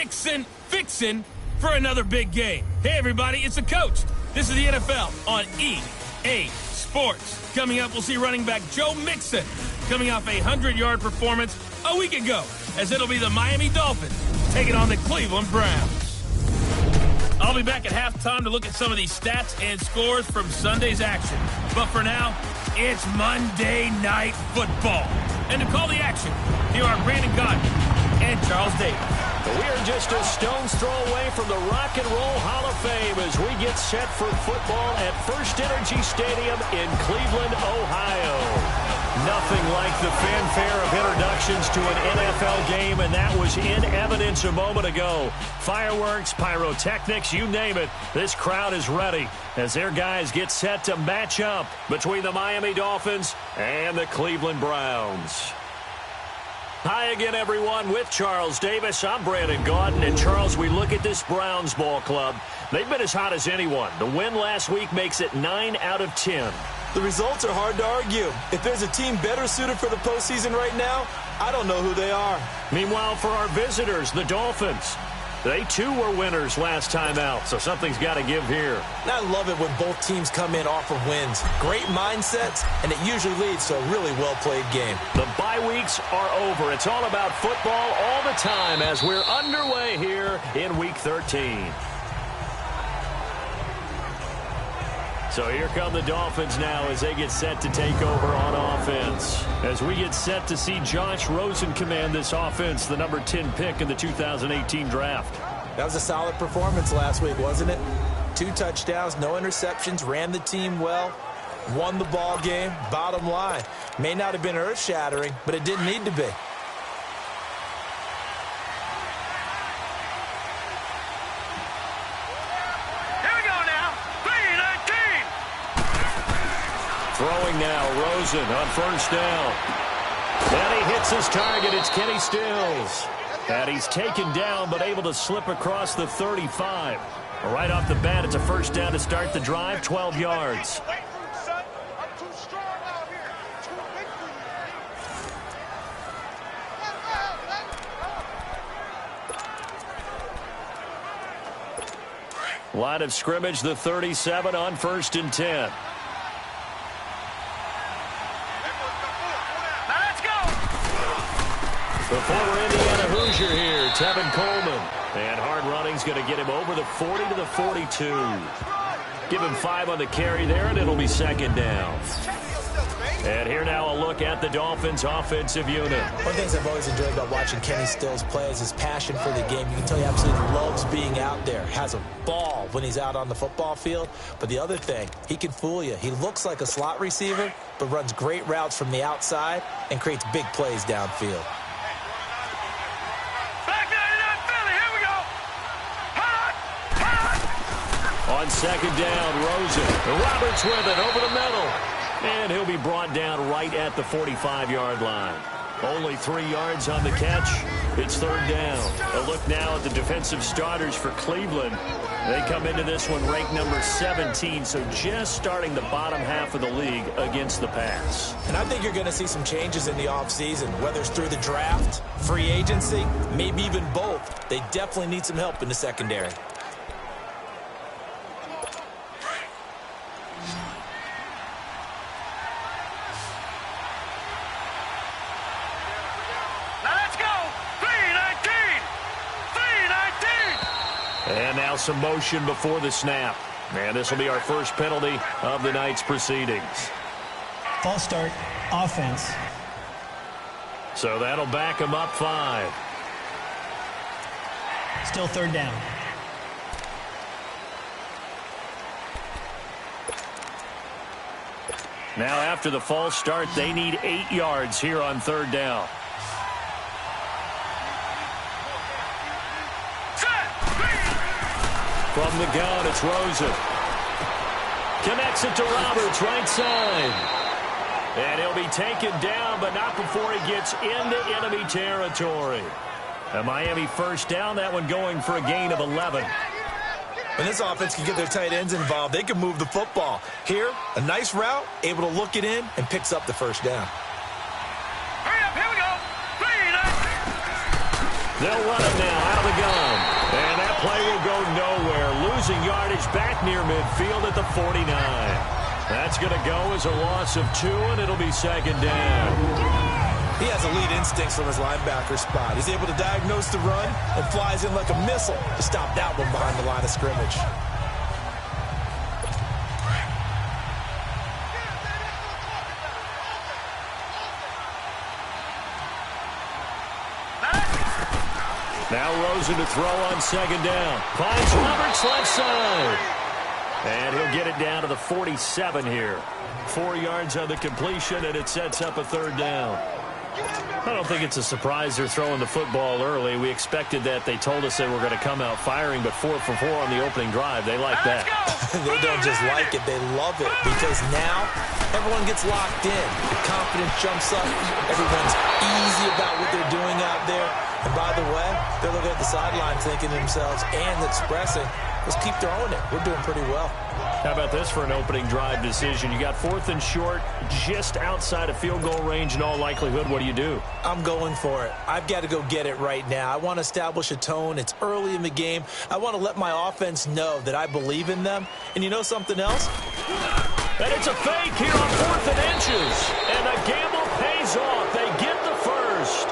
fixin' for another big game. Hey, everybody, it's the coach. This is the NFL on EA Sports. Coming up, we'll see running back Joe Mixon coming off a 100-yard performance a week ago, as it'll be the Miami Dolphins taking on the Cleveland Browns. I'll be back at halftime to look at some of these stats and scores from Sunday's action. But for now, it's Monday Night Football. And to call the action, here are Brandon Gott and Charles Davis. We are just a stone's throw away from the Rock and Roll Hall of Fame as we get set for football at First Energy Stadium in Cleveland, Ohio. Nothing like the fanfare of introductions to an NFL game, and that was in evidence a moment ago. Fireworks, pyrotechnics, you name it. This crowd is ready as their guys get set to match up between the Miami Dolphins and the Cleveland Browns. Hi again, everyone, with Charles Davis. I'm Brandon Gaudin, and Charles, we look at this Browns ball club. They've been as hot as anyone. The win last week makes it 9 out of 10. The results are hard to argue. If there's a team better suited for the postseason right now, I don't know who they are. Meanwhile, for our visitors, the Dolphins, they too were winners last time out, so something's got to give here. And I love it when both teams come in off of wins. Great mindsets, and it usually leads to a really well-played game. The bye weeks are over. It's all about football all the time as we're underway here in Week 13. So here come the Dolphins now as they get set to take over on offense. As we get set to see Josh Rosen command this offense, the number 10 pick in the 2018 draft. That was a solid performance last week, wasn't it? 2 touchdowns, no interceptions, ran the team well, won the ball game. Bottom line, may not have been earth-shattering, but it didn't need to be. Throwing now, Rosen on first down. And he hits his target. It's Kenny Stills. And he's taken down, but able to slip across the 35. Right off the bat, it's a first down to start the drive, 12 yards. Line of scrimmage, the 37 on 1st and 10. The former Indiana Hoosier here, Tevin Coleman. And hard running's going to get him over the 40 to the 42. Give him 5 on the carry there, and it'll be second down. And here now a look at the Dolphins' offensive unit. One of the things I've always enjoyed about watching Kenny Stills play is his passion for the game. You can tell he absolutely loves being out there, has a ball when he's out on the football field. But the other thing, he can fool you. He looks like a slot receiver, but runs great routes from the outside and creates big plays downfield. On second down, Rosen. Roberts with it over the middle. And he'll be brought down right at the 45-yard line. Only 3 yards on the catch. It's third down. A look now at the defensive starters for Cleveland. They come into this one ranked number 17, so just starting the bottom half of the league against the pass. And I think you're going to see some changes in the offseason, whether it's through the draft, free agency, maybe even both. They definitely need some help in the secondary. And now some motion before the snap. And this will be our first penalty of the night's proceedings. False start, offense. So that'll back him up 5. Still third down. Now after the false start, they need 8 yards here on third down. From the gun, it's Rosen. Connects it to Roberts, right side. And he'll be taken down, but not before he gets into enemy territory. A Miami first down, that one going for a gain of 11. When this offense can get their tight ends involved, they can move the football. Here, a nice route, able to look it in, and picks up the first down. Hurry up, here we go. They'll run it now out of the gun. near midfield at the 49. That's going to go as a loss of 2, and it'll be second down. He has elite instincts from his linebacker spot. He's able to diagnose the run and flies in like a missile to stop that one behind the line of scrimmage. Now Rosen to throw on second down. Finds Roberts left side. And he'll get it down to the 47 here. 4 yards on the completion, and it sets up a third down. I don't think it's a surprise they're throwing the football early. We expected that. They told us they were going to come out firing, but 4 for 4 on the opening drive. They like that. They don't just like it. They love it because now everyone gets locked in. The confidence jumps up. Everyone's easy about what they're doing out there. And by the way, they're looking at the sideline thinking to themselves and expressing, let's keep throwing it. We're doing pretty well. How about this for an opening drive decision? You got 4th and short, just outside of field goal range in all likelihood. What do you do? I'm going for it. I've got to go get it right now. I want to establish a tone. It's early in the game. I want to let my offense know that I believe in them. And you know something else? And it's a fake here on 4th and inches. And the gamble pays off. They get the first.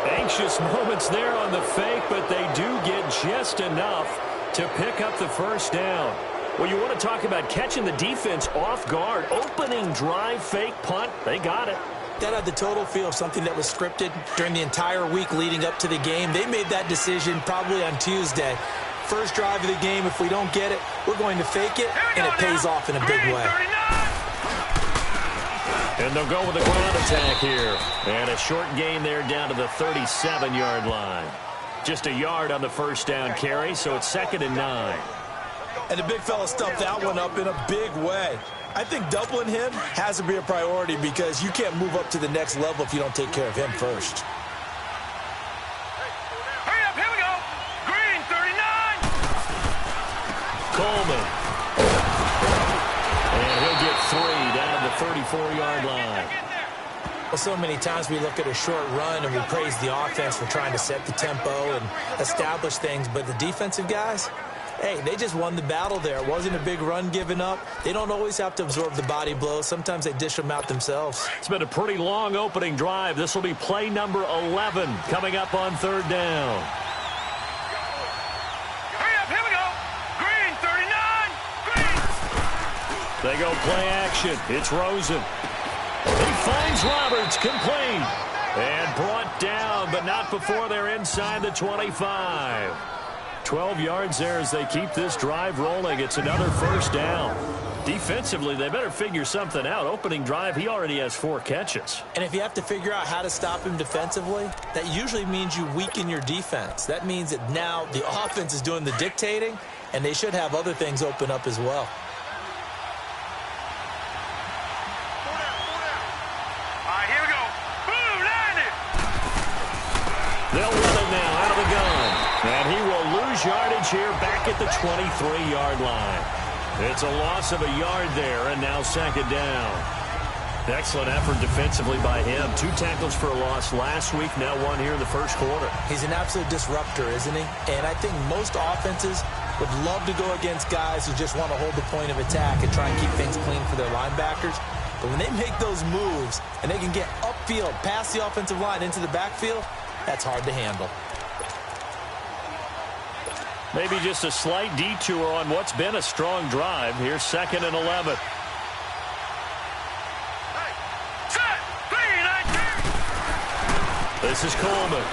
Anxious moments there on the fake, but they do get just enough to pick up the first down. Well, you want to talk about catching the defense off guard. Opening drive, fake punt. They got it. That had the total feel of something that was scripted during the entire week leading up to the game. They made that decision probably on Tuesday. First drive of the game, if we don't get it, we're going to fake it, and it pays off in a big way. And they'll go with the ground attack here. And a short gain there down to the 37-yard line. Just a yard on the first down carry, so it's 2nd and 9. And the big fella stuffed that one up in a big way. I think doubling him has to be a priority because you can't move up to the next level if you don't take care of him first. Hurry up, here we go. Green, 39. Coleman. And he'll get 3 down to the 34-yard line. Well, so many times we look at a short run and we praise the offense for trying to set the tempo and establish things, but the defensive guys, hey, they just won the battle there. It wasn't a big run given up. They don't always have to absorb the body blows. Sometimes they dish them out themselves. It's been a pretty long opening drive. This will be play number 11 coming up on 3rd down. Hurry up, here we go. Green, 39. Green. They go play action. It's Rosen. He finds Roberts, complete. And brought down, but not before they're inside the 25. 12 yards there as they keep this drive rolling. It's another first down. Defensively, they better figure something out. Opening drive, he already has 4 catches. And if you have to figure out how to stop him defensively, that usually means you weaken your defense. That means that now the offense is doing the dictating, and they should have other things open up as well. They'll run it now out of the gun. And he will lose yardage here back at the 23-yard line. It's a loss of a yard there, and now 2nd down. Excellent effort defensively by him. 2 tackles for a loss last week, now 1 here in the first quarter. He's an absolute disruptor, isn't he? And I think most offenses would love to go against guys who just want to hold the point of attack and try and keep things clean for their linebackers. But when they make those moves and they can get upfield, past the offensive line into the backfield, that's hard to handle. Maybe just a slight detour on what's been a strong drive. Here's 2nd and 11. This is Coleman.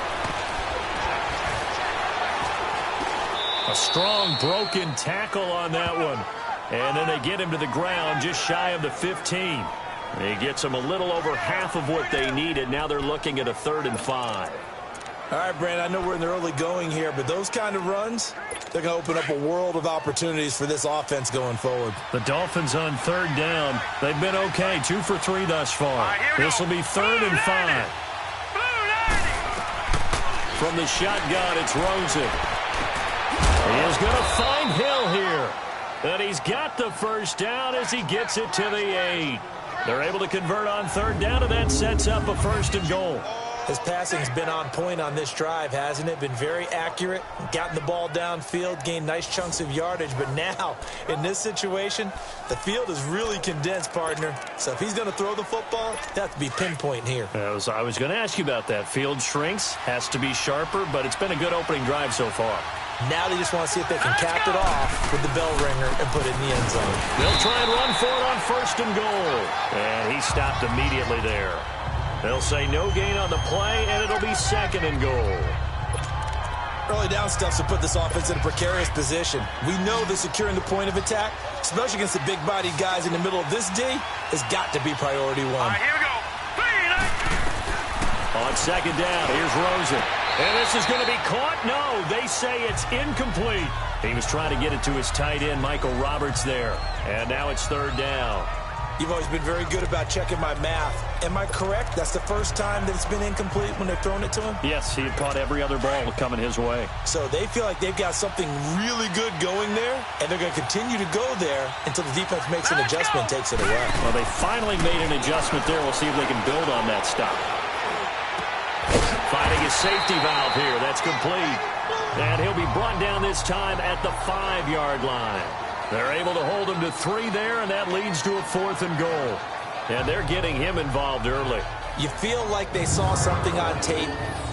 A strong broken tackle on that one. And then they get him to the ground just shy of the 15. He gets them a little over half of what they needed. Now they're looking at a 3rd and 5. All right, Brandon, I know we're in the early going here, but those kind of runs, they're going to open up a world of opportunities for this offense going forward. The Dolphins on 3rd down. They've been okay, 2 for 3 thus far. This will be 3rd and 5. From the shotgun, it's Rosen. He is going to find Hill here. And he's got the first down as he gets it to the 8. They're able to convert on 3rd down, and that sets up a 1st and goal. His passing's been on point on this drive, hasn't it? Been very accurate, gotten the ball downfield, gained nice chunks of yardage. But now, in this situation, the field is really condensed, partner. So if he's going to throw the football, it has to be pinpoint here. I was going to ask you about that. Field shrinks, has to be sharper, but it's been a good opening drive so far. Now they just want to see if they can cap it off with the bell ringer and put it in the end zone. They'll try and run for it on 1st and goal. And he stopped immediately there. They'll say no gain on the play, and it'll be 2nd and goal. Early down stuff to put this offense in a precarious position. We know that securing the point of attack, especially against the big-bodied guys in the middle of this D, has got to be priority one. All right, here we go. 3, 9. On 2nd down, here's Rosen. And this is going to be caught? No, they say it's incomplete. He was trying to get it to his tight end, Michael Roberts, there. And now it's 3rd down. You've always been very good about checking my math. Am I correct? That's the first time that it's been incomplete when they've thrown it to him? Yes, he had caught every other ball coming his way. So they feel like they've got something really good going there, and they're going to continue to go there until the defense makes an adjustment and takes it away. Well, they finally made an adjustment there. We'll see if they can build on that stop. Finding his safety valve here. That's complete. And he'll be brought down this time at the 5-yard line. They're able to hold him to 3 there, and that leads to a 4th and goal. And they're getting him involved early. You feel like they saw something on tape,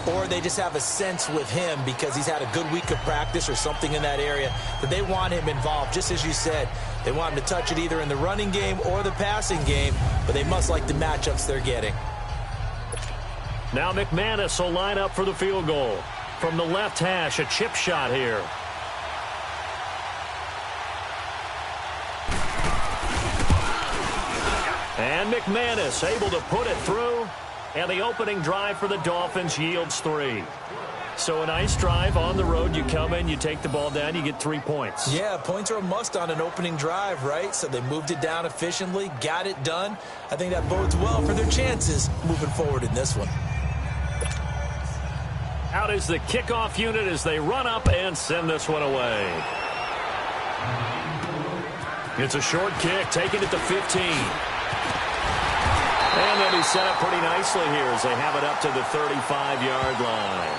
or they just have a sense with him because he's had a good week of practice or something in that area that they want him involved. Just as you said, they want him to touch it either in the running game or the passing game, but they must like the matchups they're getting. Now McManus will line up for the field goal. From the left hash, a chip shot here. And McManus able to put it through. And the opening drive for the Dolphins yields 3. So a nice drive on the road. You come in, you take the ball down, you get 3 points. Yeah, points are a must on an opening drive, right? So they moved it down efficiently, got it done. I think that bodes well for their chances moving forward in this one. Out is the kickoff unit as they run up and send this one away. It's a short kick, taking it to 15. And they'll be set up pretty nicely here as they have it up to the 35-yard line.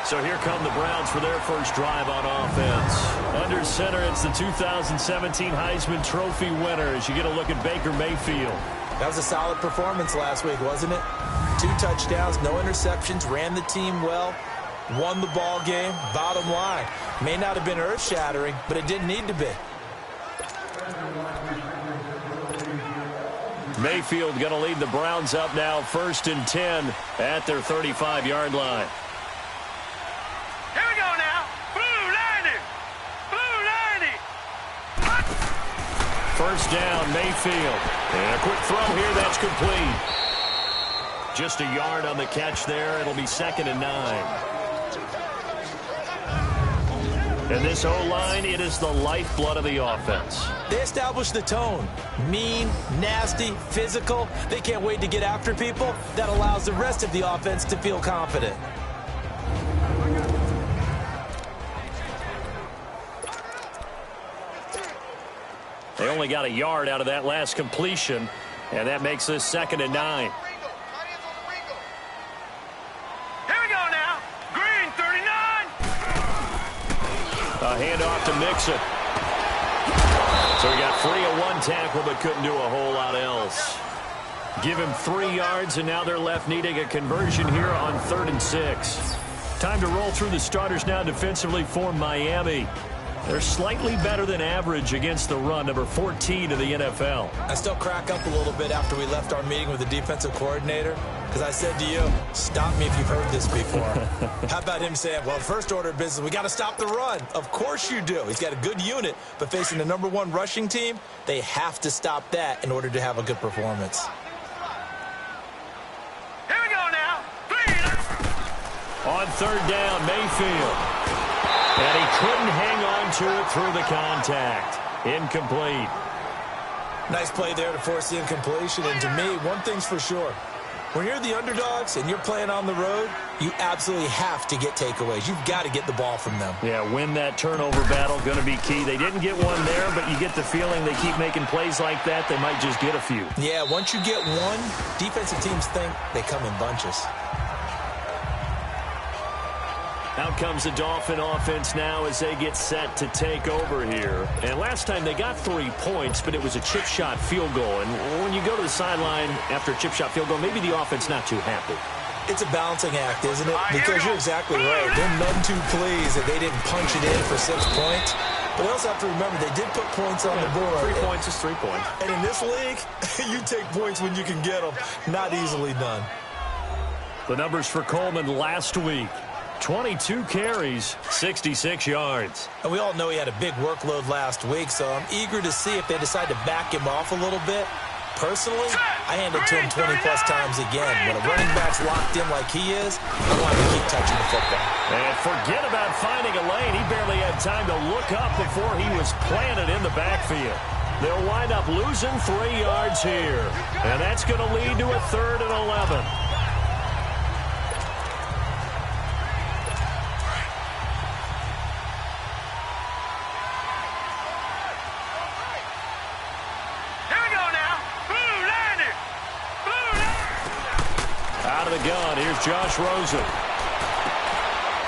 So here come the Browns for their first drive on offense. Under center, it's the 2017 Heisman Trophy winner as you get a look at Baker Mayfield. That was a solid performance last week, wasn't it? 2 touchdowns, no interceptions, ran the team well, won the ball game. Bottom line, may not have been earth-shattering, but it didn't need to be. Mayfield going to lead the Browns up now, 1st and 10 at their 35-yard line. Here we go now. Blue 90. Blue 90. 1st down, Mayfield. And a quick throw here, that's complete. Just a yard on the catch there. It'll be 2nd and 9. And this O-line, it is the lifeblood of the offense. They established the tone. Mean, nasty, physical. They can't wait to get after people. That allows the rest of the offense to feel confident. They only got a yard out of that last completion, and that makes this 2nd and 9. A handoff to Mixon. So he got free of 1 tackle but couldn't do a whole lot else. Give him 3 yards, and now they're left needing a conversion here on 3rd and 6. Time to roll through the starters now defensively for Miami. They're slightly better than average against the run, number 14 in the NFL. I still crack up a little bit after we left our meeting with the defensive coordinator because I said to you, stop me if you've heard this before. How about him saying, well, first order of business, we got to stop the run. Of course you do. He's got a good unit, but facing the #1 rushing team, they have to stop that in order to have a good performance. Here we go now. 3. On 3rd down, Mayfield. And he couldn't hang on to it through the contact. Incomplete. Nice play there to force the incompletion. And to me, one thing's for sure. When you're the underdogs and you're playing on the road, you absolutely have to get takeaways. You've got to get the ball from them. Yeah, win that turnover battle, going to be key. They didn't get one there, but you get the feeling they keep making plays like that, they might just get a few. Yeah, once you get one, defensive teams think they come in bunches. Out comes the Dolphin offense now as they get set to take over here. And last time they got 3 points, but it was a chip shot field goal. And when you go to the sideline after a chip shot field goal, maybe the offense not too happy. It's a balancing act, isn't it? Because you're exactly right. They're none too pleased that they didn't punch it in for 6 points. But they also have to remember they did put points on the board. 3 points is 3 points. And in this league, you take points when you can get them. Not easily done. The numbers for Coleman last week. 22 carries, 66 yards. And we all know he had a big workload last week, so I'm eager to see if they decide to back him off a little bit. Personally, I hand it to him 20-plus times again. When a running back's locked in like he is, I want him to keep touching the football. And forget about finding a lane. He barely had time to look up before he was planted in the backfield. They'll wind up losing 3 yards here. And that's going to lead to a 3rd and 11. The gun. Here's Josh Rosen.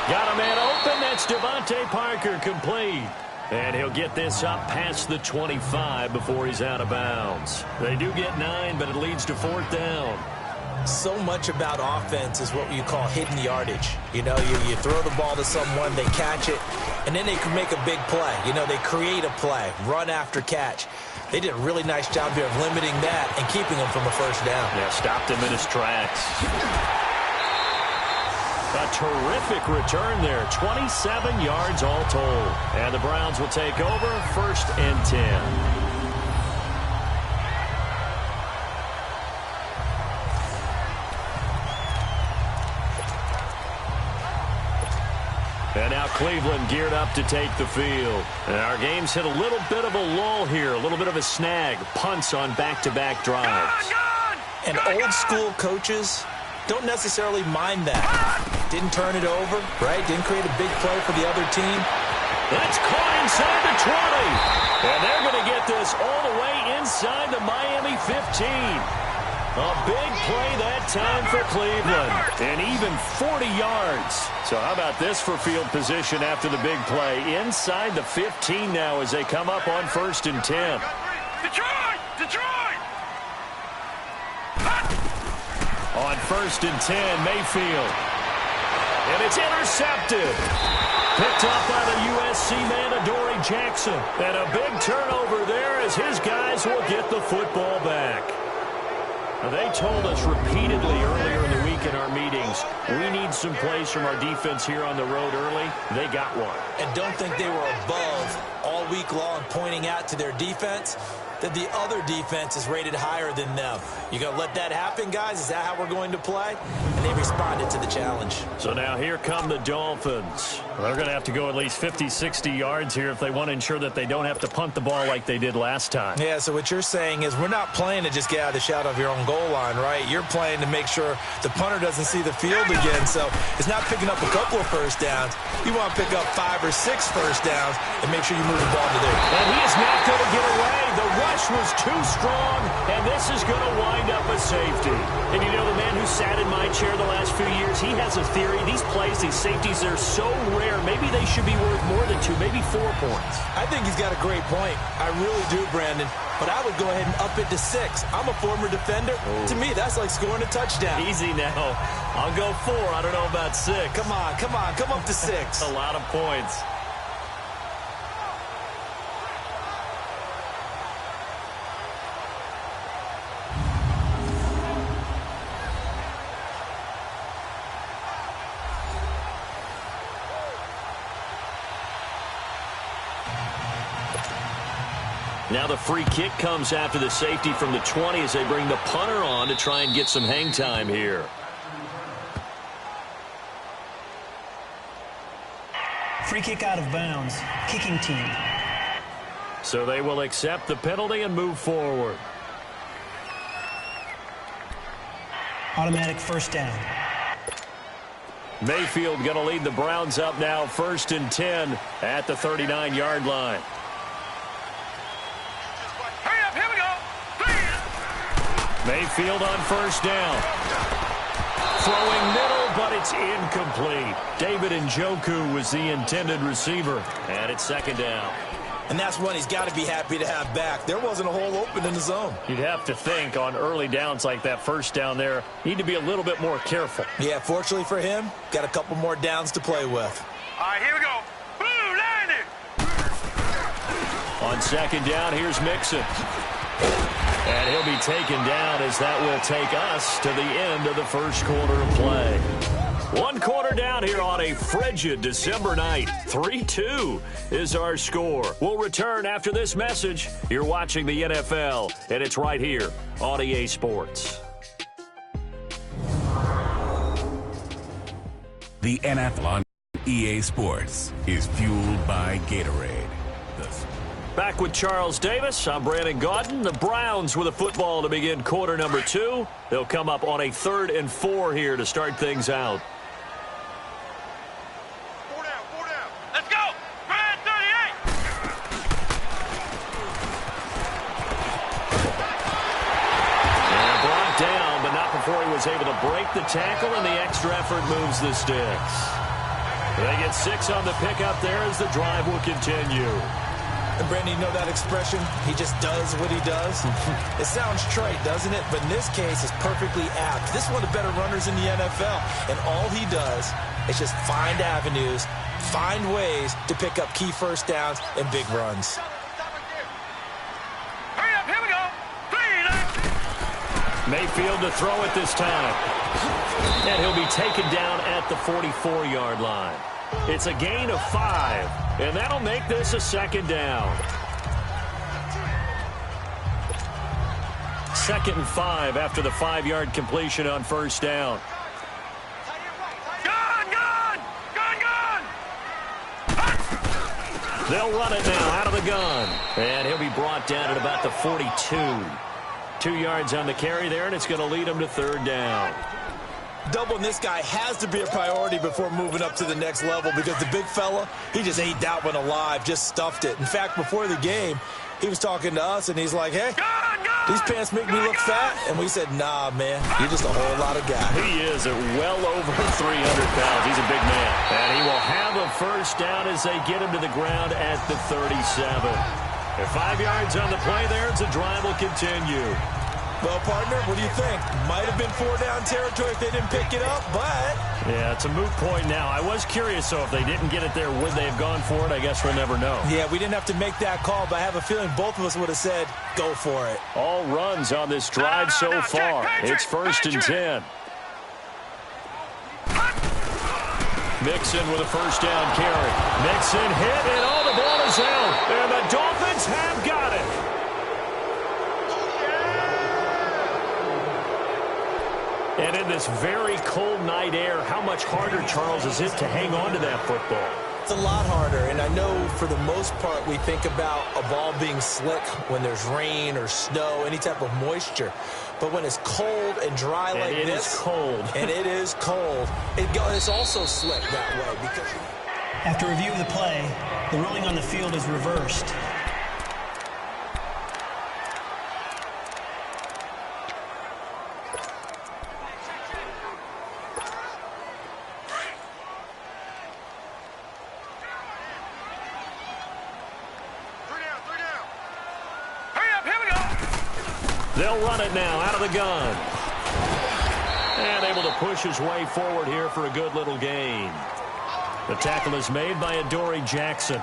Got a man open. That's Devontae Parker complete. And he'll get this up past the 25 before he's out of bounds. They do get 9, but it leads to 4th down. So much about offense is what you call hidden yardage. You know, you throw the ball to someone, they catch it, and then they can make a big play. You know, they create a play, run after catch. They did a really nice job here of limiting that and keeping him from a 1st down. Yeah, stopped him in his tracks. A terrific return there. 27 yards all told. And the Browns will take over 1st and 10. And now Cleveland geared up to take the field. And our game's hit a little bit of a lull here, a little bit of a snag. Punts on back-to-back drives. And old-school coaches don't necessarily mind that. Didn't turn it over, right? Didn't create a big play for the other team. That's caught inside the 20. And they're going to get this all the way inside the Miami 15. A big play that time for Cleveland. And even 40 yards. So how about this for field position after the big play? Inside the 15 now as they come up on 1st and 10. Detroit! Detroit! On 1st and 10, Mayfield. And it's intercepted. Picked up by the USC man, Adoree Jackson. And a big turnover there as his guys will get the football back. Now, they told us repeatedly earlier in the week in our meetings, we need some plays from our defense here on the road early. They got one. And don't think they were above all week long pointing out to their defense that the other defense is rated higher than them. You going to let that happen, guys? Is that how we're going to play? And they responded to the challenge. So now here come the Dolphins. They're going to have to go at least 50, 60 yards here if they want to ensure that they don't have to punt the ball like they did last time. Yeah, so what you're saying is we're not playing to just get out of the shadow of your own goal line, right? You're playing to make sure the punter doesn't see the field again. So it's not picking up a couple of 1st downs. You want to pick up 5 or 6 1st downs and make sure you move the ball to there. And he is not going to get away. The rush was too strong, and this is going to wind up a safety. And you know, the man who sat in my chair the last few years, he has a theory. These plays, these safeties, they're so rare. Maybe they should be worth more than 2, maybe 4 points. I think he's got a great point. I really do, Brandon. But I would go ahead and up it to 6. I'm a former defender. Ooh. To me, that's like scoring a touchdown. Easy now. I'll go 4. I don't know about 6. Come on. Come up to 6. A lot of points. Now the free kick comes after the safety from the 20 as they bring the punter on to try and get some hang time here. Free kick out of bounds. Kicking team. So they will accept the penalty and move forward. Automatic first down. Mayfield going to lead the Browns up now, 1st and 10 at the 39-yard line. Hurry up, here we go. Mayfield on 1st down. Throwing middle, but it's incomplete. David Njoku was the intended receiver, and it's 2nd down. And that's one he's got to be happy to have back. There wasn't a hole open in the zone. You'd have to think on early downs like that 1st down there, you need to be a little bit more careful. Yeah, fortunately for him, got a couple more downs to play with. All right, here we go. Blue, line it. On 2nd down, here's Mixon. And he'll be taken down as that will take us to the end of the 1st quarter of play. 1 quarter down here on a frigid December night. 3-2 is our score. We'll return after this message. You're watching the NFL, and it's right here on EA Sports. The NFL on EA Sports is fueled by Gatorade. Back with Charles Davis. I'm Brandon Gaudin. The Browns with a football to begin quarter number 2. They'll come up on a 3rd and 4 here to start things out. 4 down. Let's go. Brand 38. And brought down, but not before he was able to break the tackle, and the extra effort moves the sticks. They get 6 on the pickup there as the drive will continue. And Brandon, you know that expression? He just does what he does. It sounds trite, doesn't it? But in this case, it's perfectly apt. This is one of the better runners in the NFL. And all he does is just find avenues, find ways to pick up key 1st downs and big runs. Hurry up, here we go. Mayfield to throw it this time. And he'll be taken down at the 44-yard line. It's a gain of 5, and that'll make this a 2nd down. 2nd and 5 after the 5-yard completion on 1st down. Gun! They'll run it now out of the gun. And he'll be brought down at about the 42. 2 yards on the carry there, and it's going to lead him to 3rd down. Doubling this guy has to be a priority before moving up to the next level because the big fella, he just ate that one alive, just stuffed it. In fact, before the game, he was talking to us, and he's like, hey, these pants make me look fat. And we said, nah, man, you're just a whole lot of guy. He is at well over 300 pounds. He's a big man. And he will have a 1st down as they get him to the ground at the 37. At 5 yards on the play there, the drive will continue. Well, partner, what do you think? Might have been 4-down territory if they didn't pick it up, but... Yeah, it's a moot point now. I was curious, so if they didn't get it there, would they have gone for it? I guess we'll never know. Yeah, we didn't have to make that call, but I have a feeling both of us would have said, go for it. All runs on this drive so far. It's 1st and 10. Mixon with a 1st down carry. Mixon hit, and all the ball is out. And the Dolphins have got it. And in this very cold night air, how much harder, Charles, is it to hang on to that football? It's a lot harder, and I know for the most part we think about a ball being slick when there's rain or snow, any type of moisture. But when it's cold and dry like this... And it is cold. And it is cold. It's also slick that way. Because After review of the play, the ruling on the field is reversed. They'll run it now out of the gun. And able to push his way forward here for a good little gain. The tackle is made by Adoree Jackson.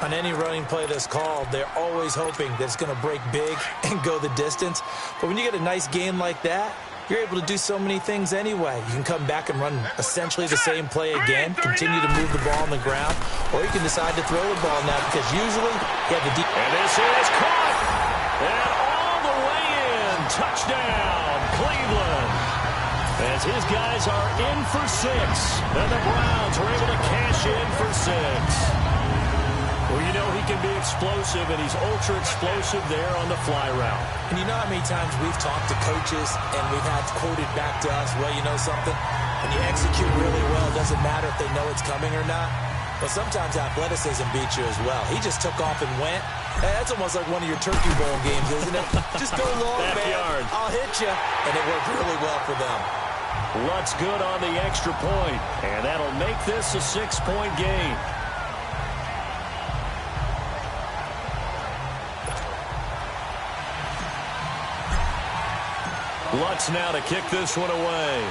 on any running play that's called, they're always hoping that it's going to break big and go the distance. But when you get a nice game like that, you're able to do so many things anyway. You can come back and run essentially the same play again, continue to move the ball on the ground, or you can decide to throw the ball now because usually you have the deep. And this is caught. And all the way in. Touchdown, Cleveland. As his guys are in for 6. And the Browns are able to cash in for 6. Well, you know he can be explosive, and he's ultra-explosive there on the fly route. And you know how many times we've talked to coaches and we've had quoted back to us, well, you know something? When you execute really well, it doesn't matter if they know it's coming or not. But sometimes athleticism beats you as well. He just took off and went. Hey, that's almost like one of your Turkey Bowl games, isn't it? Just go long, man. I'll hit you. And it worked really well for them. Lutz good on the extra point, and that'll make this a 6-point game. Lutz now to kick this one away.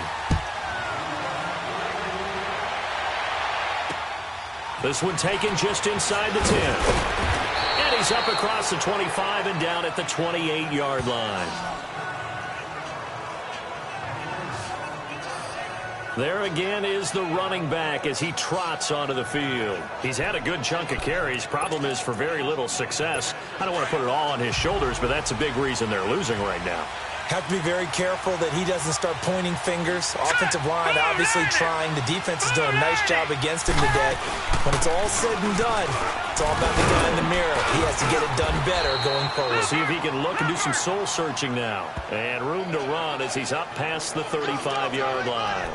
This one taken just inside the 10. And he's up across the 25 and down at the 28-yard line. There again is the running back as he trots onto the field. He's had a good chunk of carries. Problem is for very little success. I don't want to put it all on his shoulders, but that's a big reason they're losing right now. Have to be very careful that he doesn't start pointing fingers. Offensive line obviously trying. The defense is doing a nice job against him today. When it's all said and done, it's all about the guy in the mirror. He has to get it done better going forward. See if he can look and do some soul searching now. And room to run as he's up past the 35-yard line.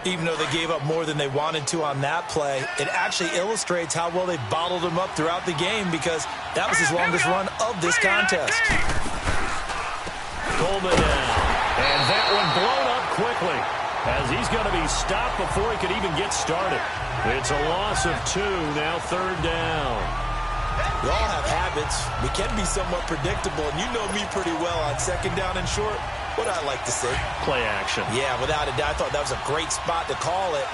Even though they gave up more than they wanted to on that play, it actually illustrates how well they bottled him up throughout the game because that was his longest run of this contest. Coleman down. And that one blown up quickly as he's going to be stopped before he could even get started. It's a loss of 2, now 3rd down. We all have habits. We can be somewhat predictable, and you know me pretty well on 2nd down and short. What I like to see. Play action. Yeah, without a doubt. I thought that was a great spot to call it.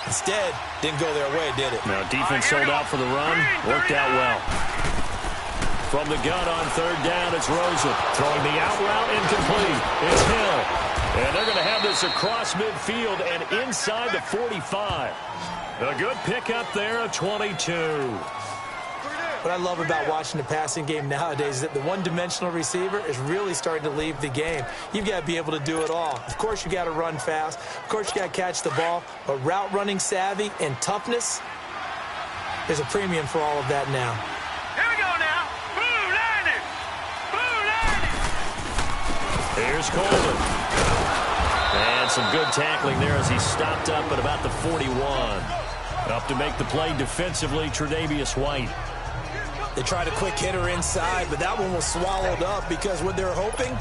Instead, didn't go their way, did it? Now, defense sold out for the run. Worked out well. From the gun on 3rd down, it's Rosen. Throwing the out route incomplete. It's Hill. And they're going to have this across midfield and inside the 45. A good pickup there of 22. What I love about watching the passing game nowadays is that the one-dimensional receiver is really starting to leave the game. You've got to be able to do it all. Of course, you got to run fast. Of course, you got to catch the ball. But route running savvy and toughness, there's a premium for all of that now. Here we go now. Blue landing. Blue landing. Here's Coleman. And some good tackling there as he stopped up at about the 41. Up to make the play defensively, Tre'Davious White. They tried a quick hitter inside, but that one was swallowed up because what they're hoping,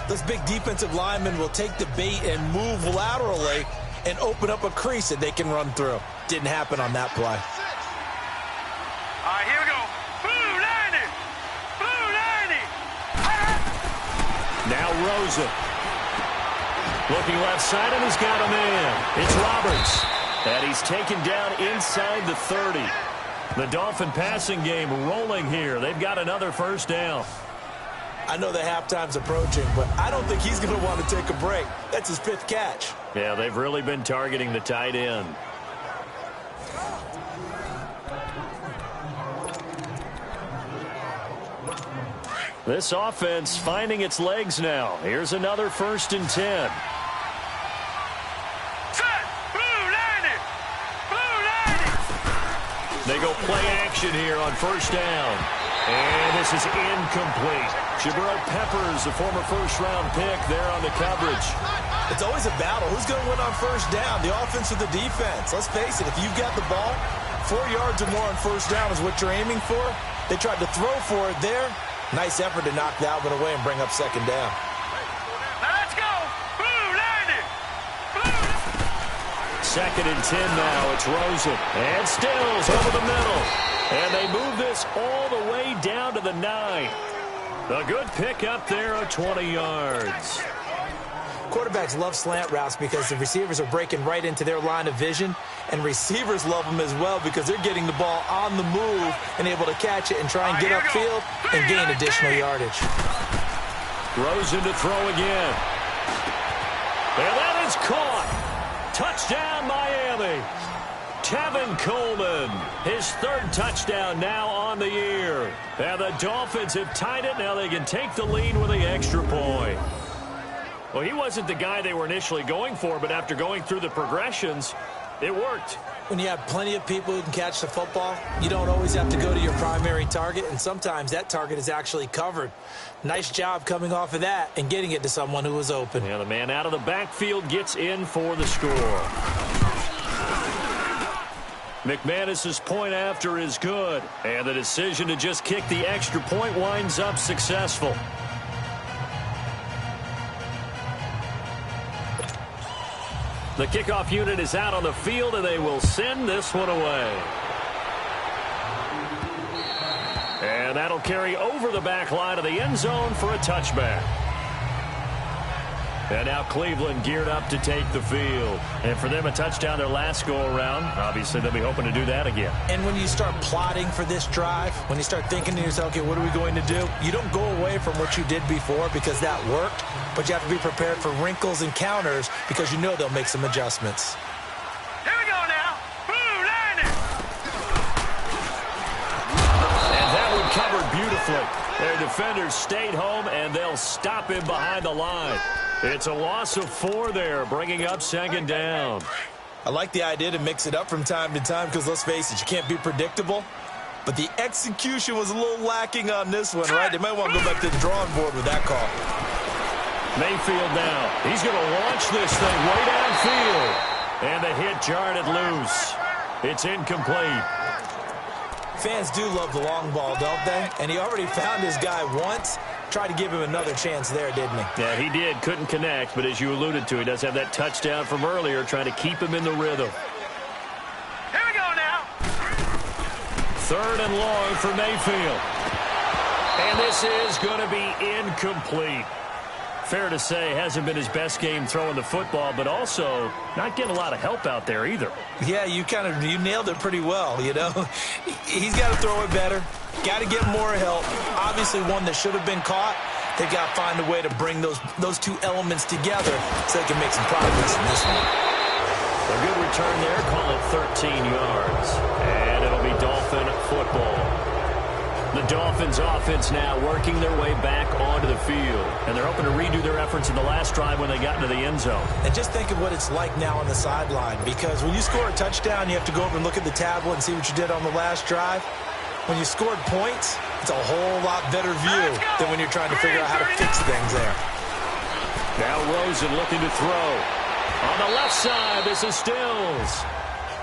those big defensive linemen will take the bait and move laterally and open up a crease that they can run through. Didn't happen on that play. All right, here we go. Blue landing. Blue landing. Now Rosen. Looking left side, and he's got a man. It's Roberts. And he's taken down inside the 30. The Dolphin passing game rolling here. They've got another 1st down. I know the halftime's approaching, but I don't think he's going to want to take a break. That's his 5th catch. Yeah, they've really been targeting the tight end. This offense finding its legs now. Here's another 1st and 10. They go play action here on 1st down. And this is incomplete. Jabril Peppers, the former 1st-round pick, there on the coverage. It's always a battle. Who's going to win on 1st down, the offense or the defense? Let's face it, if you've got the ball, 4 yards or more on 1st down is what you're aiming for. They tried to throw for it there. Nice effort to knock that one away and bring up 2nd down. Now let's go. Blue landing. Blue. 2nd and 10 now. It's Rosen. And Stills over the middle. And they move this all the way down to the 9. A good pick up there of 20 yards. Quarterbacks love slant routes because the receivers are breaking right into their line of vision, and receivers love them as well because they're getting the ball on the move and able to catch it and try and get upfield and gain additional yardage. Rosen to throw again. And that is caught. Touchdown, Miami. Tevin Coleman, his 3rd touchdown now on the year. And the Dolphins have tied it. Now they can take the lead with the extra point. Well, he wasn't the guy they were initially going for, but after going through the progressions, it worked. When you have plenty of people who can catch the football, you don't always have to go to your primary target, and sometimes that target is actually covered. Nice job coming off of that and getting it to someone who was open. Yeah, the man out of the backfield gets in for the score. McManus's point after is good, and the decision to just kick the extra point winds up successful. The kickoff unit is out on the field, and they will send this one away. And that'll carry over the back line of the end zone for a touchback. And now Cleveland geared up to take the field. And for them, a touchdown their last go-around. Obviously, they'll be hoping to do that again. And when you start plotting for this drive, when you start thinking to yourself, okay, what are we going to do? You don't go away from what you did before because that worked, but you have to be prepared for wrinkles and counters because you know they'll make some adjustments. Here we go now. Blue landing. And that one covered beautifully. Their defenders stayed home, and they'll stop him behind the line. It's a loss of 4 there, bringing up second down. I like the idea to mix it up from time to time because, let's face it, you can't be predictable. But the execution was a little lacking on this one, right? They might want to go back to the drawing board with that call. Mayfield now. He's going to launch this thing way downfield. And the hit jarred it loose. It's incomplete. Fans do love the long ball, don't they? And he already found his guy once. Tried to give him another chance there, didn't he? Yeah, he did. Couldn't connect, but as you alluded to, he does have that touchdown from earlier, trying to keep him in the rhythm. Here we go now. 3rd and long for Mayfield. And this is going to be incomplete. Fair to say, hasn't been his best game throwing the football, but also not getting a lot of help out there either. Yeah, you nailed it pretty well, you know. He's got to throw it better. Got to get more help. Obviously one that should have been caught. They've got to find a way to bring those two elements together so they can make some progress in this one. A good return there, call it 13 yards. And it'll be Dolphin football. The Dolphins offense now working their way back onto the field. And they're hoping to redo their efforts in the last drive when they got into the end zone. And just think of what it's like now on the sideline. Because when you score a touchdown, you have to go over and look at the tablet and see what you did on the last drive. When you scored points, it's a whole lot better view than when you're trying to figure out how to fix things there. Now Rosen looking to throw. On the left side, this is Stills.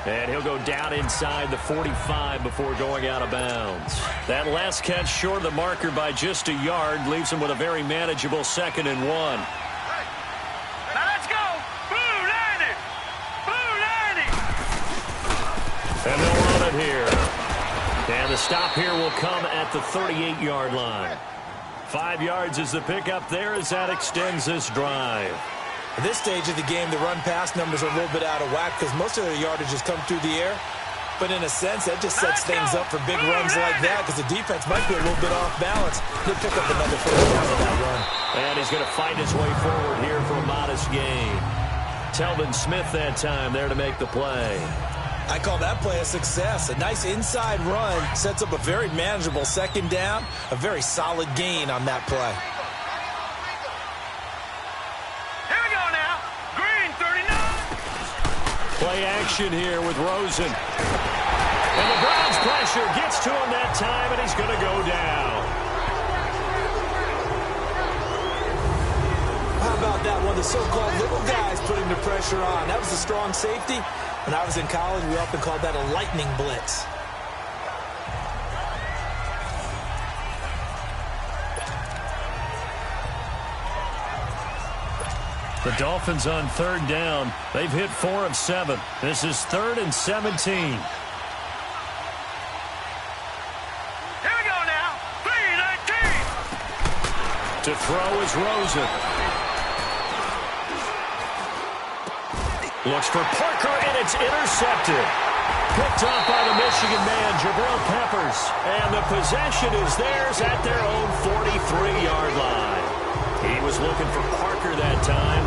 And he'll go down inside the 45 before going out of bounds. That last catch short of the marker by just a yard leaves him with a very manageable 2nd and 1. Now let's go. Blue landing. Blue landing. And they'll run it here. And the stop here will come at the 38-yard line. 5 yards is the pickup there as that extends this drive. At this stage of the game, the run-pass numbers are a little bit out of whack because most of their yardage has come through the air. But in a sense, that just sets things up for big runs like that because the defense might be a little bit off balance. He'll pick up another 1st down with that run. And he's going to fight his way forward here for a modest gain. Telvin Smith that time there to make the play. I call that play a success. A nice inside run sets up a very manageable 2nd down, a very solid gain on that play. Play action here with Rosen. And the Browns pressure gets to him that time, and he's going to go down. How about that one? The so-called little guys putting the pressure on. That was a strong safety. When I was in college, we often called that a lightning blitz. The Dolphins on 3rd down. They've hit 4 of 7. This is 3rd and 17. Here we go now. 3-19. To throw is Rosen. Looks for Parker, and it's intercepted. Picked off by the Michigan man, Jabril Peppers. And the possession is theirs at their own 43-yard line. He was looking for Parker that time.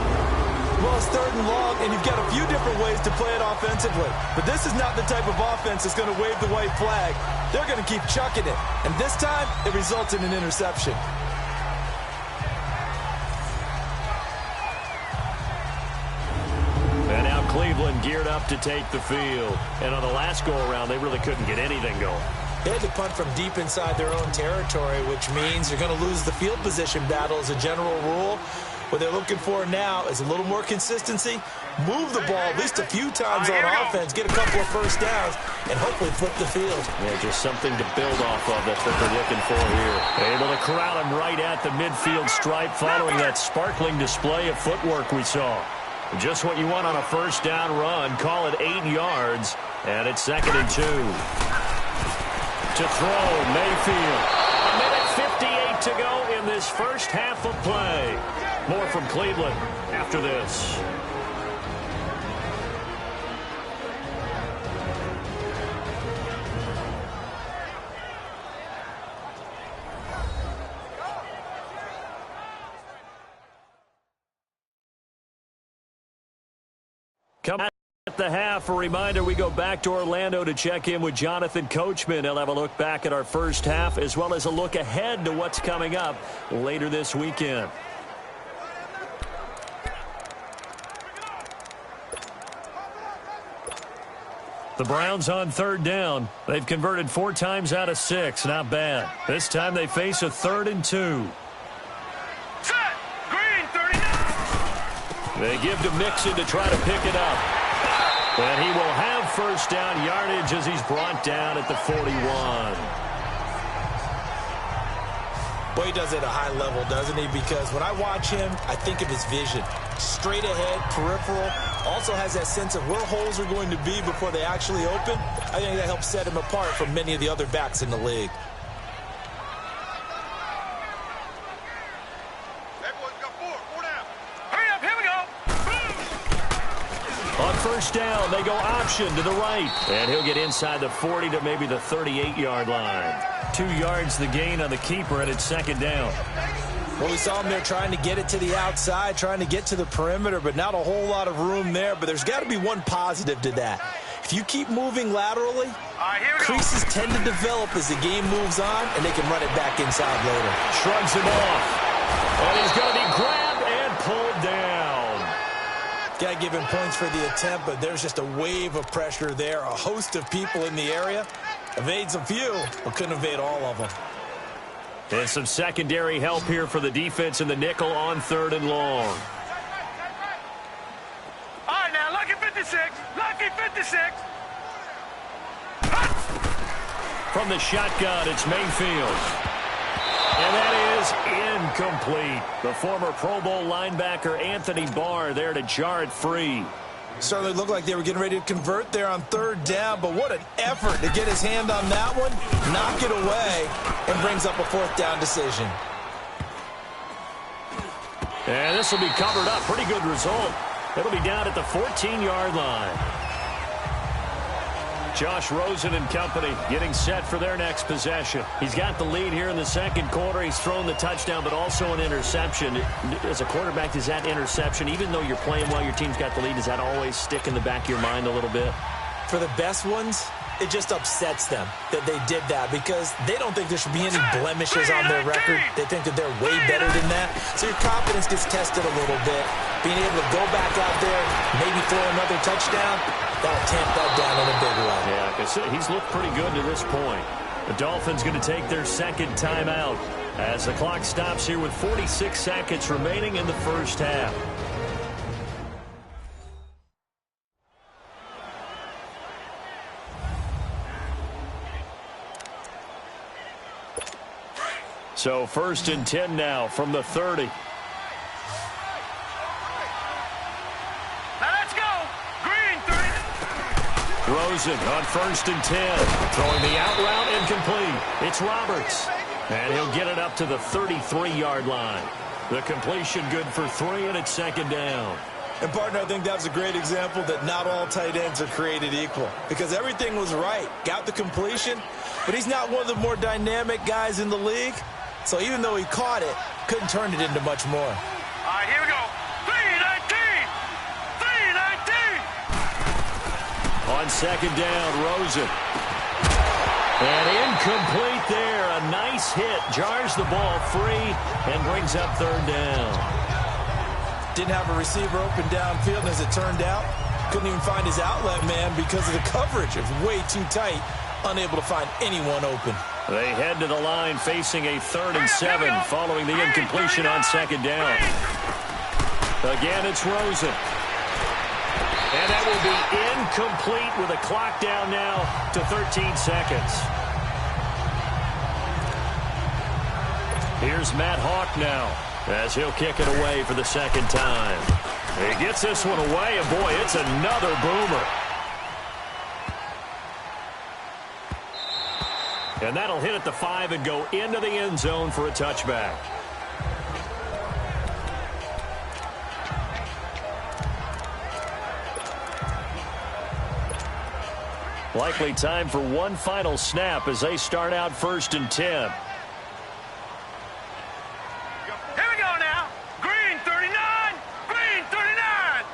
Well, it's 3rd and long, and you've got a few different ways to play it offensively. But this is not the type of offense that's going to wave the white flag. They're going to keep chucking it. And this time, it results in an interception. And now Cleveland geared up to take the field. And on the last go-around, they really couldn't get anything going. They had to punt from deep inside their own territory, which means you're going to lose the field position battle as a general rule. What they're looking for now is a little more consistency, move the ball at least a few times on offense, get a couple of first downs, and hopefully flip the field. Yeah, just something to build off of. That's what they're looking for here. Able to corral him right at the midfield stripe following that sparkling display of footwork we saw. Just what you want on a first down run. Call it 8 yards, and it's 2nd and 2. To throw, Mayfield. A minute 58 to go in this first half of play. More from Cleveland after this. Come at the half, a reminder we go back to Orlando to check in with Jonathan Coachman. He'll have a look back at our first half as well as a look ahead to what's coming up later this weekend. The Browns on 3rd down. They've converted 4 times out of 6. Not bad. This time they face a 3rd and 2. Set. Green, 39. They give to Mixon to try to pick it up. And he will have first down yardage as he's brought down at the 41. Boy, he does it at a high level, doesn't he? Because when I watch him, I think of his vision. Straight ahead, peripheral. Also has that sense of where holes are going to be before they actually open. I think that helps set him apart from many of the other backs in the league. On first down, they go option to the right. And he'll get inside the 40 to maybe the 38-yard line. 2 yards the gain on the keeper, and it's 2nd down. Well, we saw him there trying to get it to the outside, trying to get to the perimeter, but not a whole lot of room there. But there's got to be one positive to that. If you keep moving laterally, creases tend to develop as the game moves on, and they can run it back inside later. Shrugs him off. And he's going to be grabbed and pulled down. Got to give him points for the attempt, but there's just a wave of pressure there. A host of people in the area. Evades a few, but couldn't evade all of them. And some secondary help here for the defense in the nickel on 3rd and long. All right, now, lucky 56. Lucky 56. From the shotgun, it's Mayfield. And that is incomplete. The former Pro Bowl linebacker Anthony Barr there to jar it free. Certainly looked like they were getting ready to convert there on 3rd down, but what an effort to get his hand on that one, knock it away, and brings up a 4th down decision. And this will be covered up. Pretty good result. It'll be down at the 14-yard line. Josh Rosen and company getting set for their next possession. He's got the lead here in the 2nd quarter. He's thrown the touchdown, but also an interception. As a quarterback, does that interception, even though you're playing well, your team's got the lead, does that always stick in the back of your mind a little bit? For the best ones, it just upsets them that they did that because they don't think there should be any blemishes on their record. They think that they're way better than that. So your confidence gets tested a little bit. Being able to go back out there, maybe throw another touchdown, that'll tamp that down in a big way. Yeah, because he's looked pretty good to this point. The Dolphins going to take their 2nd timeout as the clock stops here with 46 seconds remaining in the first half. So 1st and 10 now from the 30. Now let's go. Green, 30. Rosen on 1st and 10. Throwing the out route incomplete. It's Roberts. And he'll get it up to the 33-yard line. The completion good for 3, and it's 2nd down. And, partner, I think that was a great example that not all tight ends are created equal because everything was right. Got the completion, but he's not one of the more dynamic guys in the league. So even though he caught it, couldn't turn it into much more. All right, here we go. 319. 319. On 2nd down, Rosen. And incomplete there. A nice hit. Jars the ball free and brings up 3rd down. Didn't have a receiver open downfield, as it turned out. Couldn't even find his outlet man because of the coverage. It was way too tight, unable to find anyone open. They head to the line facing a 3rd and 7 following the incompletion on 2nd down. Again, it's Rosen. And that will be incomplete with a clock down now to 13 seconds. Here's Matt Hawk now as he'll kick it away for the 2nd time. He gets this one away, and boy, it's another boomer. And that'll hit at the 5 and go into the end zone for a touchback. Likely time for one final snap as they start out 1st and 10. Here we go now. Green 39. Green 39.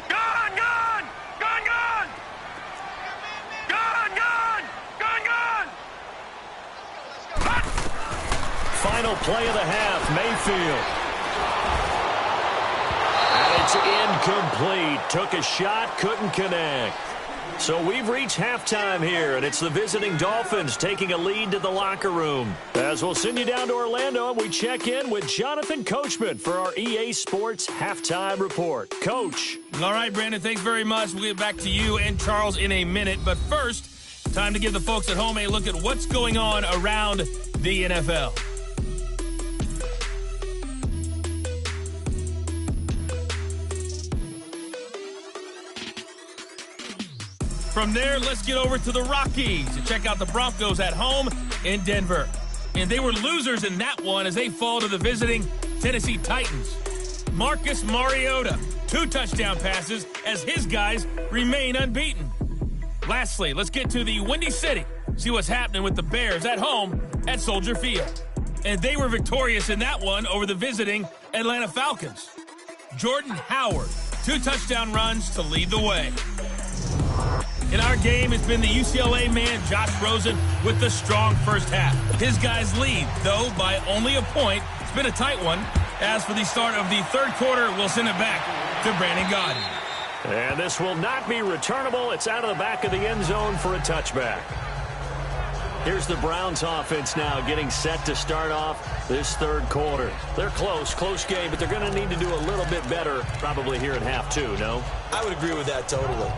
Gone, gone. Gone, gone. Gone, gone. Gone, gone. Final play of the half, Mayfield. And it's incomplete. Took a shot, couldn't connect. So we've reached halftime here, and it's the visiting Dolphins taking a lead to the locker room. As we'll send you down to Orlando, and we check in with Jonathan Coachman for our EA Sports Halftime Report. Coach. All right, Brandon, thanks very much. We'll get back to you and Charles in a minute. But first, time to give the folks at home a look at what's going on around the NFL. From there, let's get over to the Rockies to check out the Broncos at home in Denver. And they were losers in that one as they fall to the visiting Tennessee Titans. Marcus Mariota, 2 touchdown passes as his guys remain unbeaten. Lastly, let's get to the Windy City, see what's happening with the Bears at home at Soldier Field. And they were victorious in that one over the visiting Atlanta Falcons. Jordan Howard, 2 touchdown runs to lead the way. In our game, it's been the UCLA man, Josh Rosen, with the strong first half. His guys lead, though, by only a point. It's been a tight one. As for the start of the 3rd quarter, we'll send it back to Brandon Gaudin. And this will not be returnable. It's out of the back of the end zone for a touchback. Here's the Browns offense now getting set to start off this 3rd quarter. They're close game, but they're going to need to do a little bit better probably here in half 2, no? I would agree with that totally.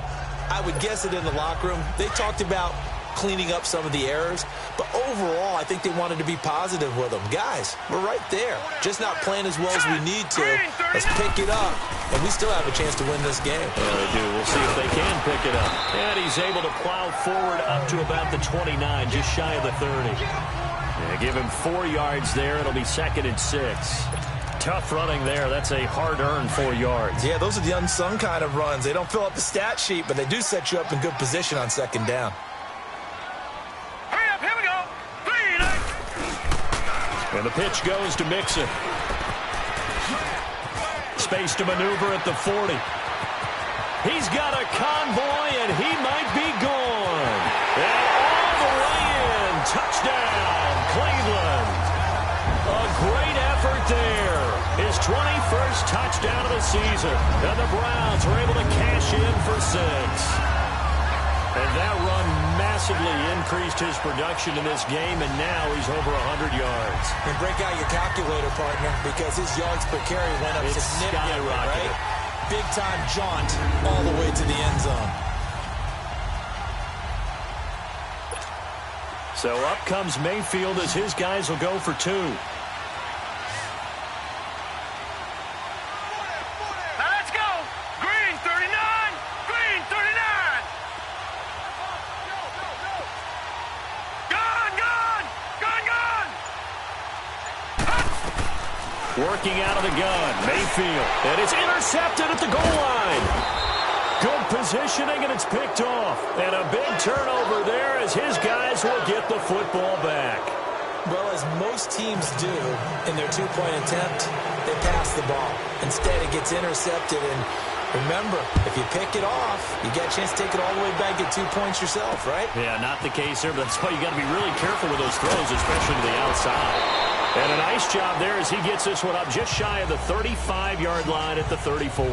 I would guess it in the locker room. They talked about cleaning up some of the errors, but overall, I think they wanted to be positive with them. Guys, we're right there. Just not playing as well as we need to. Let's pick it up, and we still have a chance to win this game. Yeah, they do. We'll see if they can pick it up. And he's able to plow forward up to about the 29, just shy of the 30. Yeah, give him 4 yards there. It'll be 2nd and 6. Tough running there. That's a hard-earned 4 yards. Yeah, those are the unsung kind of runs. They don't fill up the stat sheet, but they do set you up in good position on 2nd down. Hurry up, here we go. 3. And the pitch goes to Mixon. Space to maneuver at the 40. He's got a convoy, and he might be gone. And all the way in. Touchdown, Cleveland. A great effort there. His 21st touchdown of the season. And the Browns are able to cash in for 6. And that run massively increased his production in this game, and now he's over 100 yards. And break out your calculator, partner, because his yards per carry went up significantly, right? Big-time jaunt all the way to the end zone. So up comes Mayfield as his guys will go for 2. Working out of the gun, Mayfield. And it's intercepted at the goal line. Good positioning, and it's picked off. And a big turnover there as his guys will get the football back. Well, as most teams do in their 2-point attempt, they pass the ball. Instead, it gets intercepted. And remember, if you pick it off, you get a chance to take it all the way back, get 2 points yourself, right? Yeah, not the case here, but that's why you got to be really careful with those throws, especially to the outside. And a nice job there as he gets this one up just shy of the 35-yard line at the 34.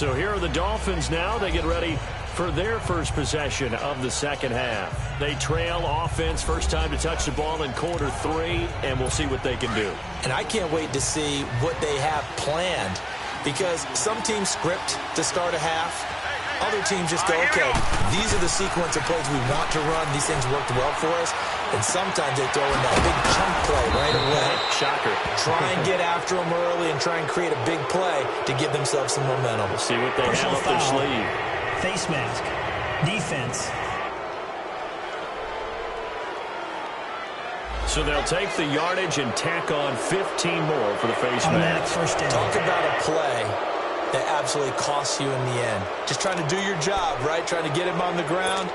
So here are the Dolphins now. They get ready for their first possession of the second half. They trail offense, first time to touch the ball in quarter 3, and we'll see what they can do. And I can't wait to see what they have planned, because some teams script to start a half. Other teams just go, okay, these are the sequence of plays we want to run. These things worked well for us. And sometimes they throw in that big chunk play right away. Shocker. Try and get after them early and try and create a big play to give themselves some momentum. We'll see what they have up their sleeve. Face mask. Defense. So they'll take the yardage and tack on 15 more for the face Automatic mask. first down. Talk about a play that absolutely costs you in the end. Just trying to do your job, right? Trying to get him on the ground.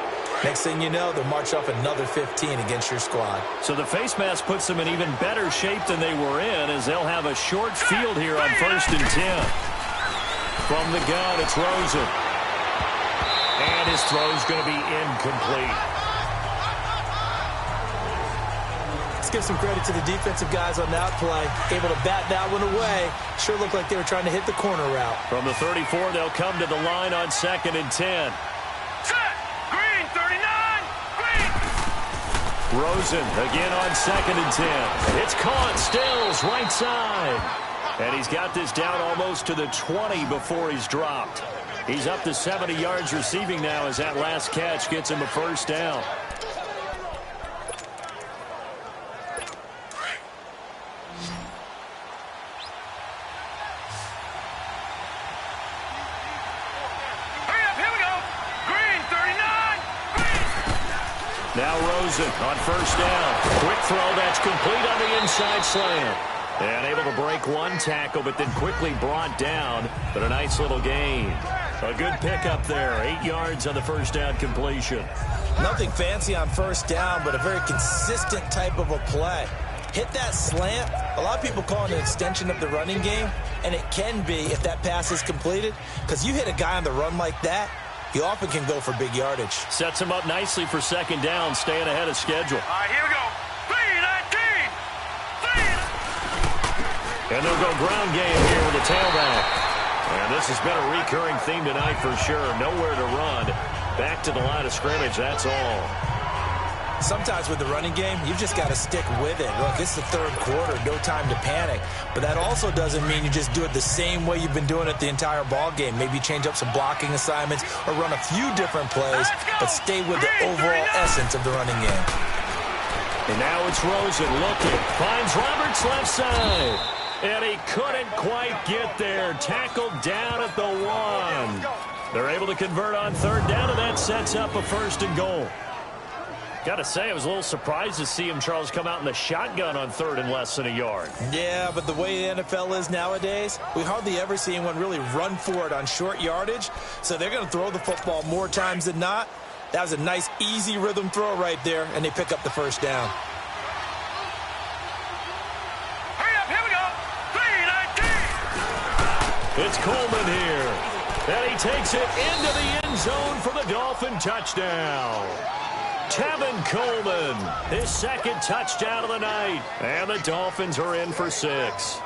Next thing you know, they'll march off another 15 against your squad. So the face mask puts them in even better shape than they were in, as they'll have a short field here on 1st and 10. From the gun, it's Rosen. And his throw's going to be incomplete. Let's give some credit to the defensive guys on that play. Able to bat that one away. Sure looked like they were trying to hit the corner route. From the 34, they'll come to the line on 2nd and 10. Green, 39, green. Rosen again on 2nd and 10. It's caught. Stills right side. And he's got this down almost to the 20 before he's dropped. He's up to 70 yards receiving now as that last catch gets him a first down. Now Rosen on 1st down. Quick throw that's complete on the inside slant. And able to break one tackle, but then quickly brought down. But a nice little gain. A good pickup there. 8 yards on the first down completion. Nothing fancy on 1st down, but a very consistent type of a play. Hit that slant. A lot of people call it an extension of the running game, and it can be if that pass is completed, because you hit a guy on the run like that, he often can go for big yardage. Sets him up nicely for 2nd down, staying ahead of schedule. All right, here we go. 3-19. And they'll go ground game here with a tailback. And this has been a recurring theme tonight for sure. Nowhere to run. Back to the line of scrimmage, that's all. Sometimes with the running game, you've just got to stick with it. Look, it's the 3rd quarter, no time to panic. But that also doesn't mean you just do it the same way you've been doing it the entire ball game. Maybe change up some blocking assignments or run a few different plays, but stay with the overall essence of the running game. And now it's Rosen looking. Finds Roberts left side. And he couldn't quite get there. Tackled down at the 1. They're able to convert on 3rd down, and that sets up a 1st and goal. Got to say, I was a little surprised to see him, Charles, come out in the shotgun on 3rd and less than a yard. Yeah, but the way the NFL is nowadays, we hardly ever see anyone really run for it on short yardage. So they're going to throw the football more times than not. That was a nice, easy rhythm throw right there, and they pick up the 1st down. Hurry up, here we go. 3-19. It's Coleman here. And he takes it into the end zone for the Dolphin touchdown. Tevin Coleman, his 2nd touchdown of the night. And the Dolphins are in for 6.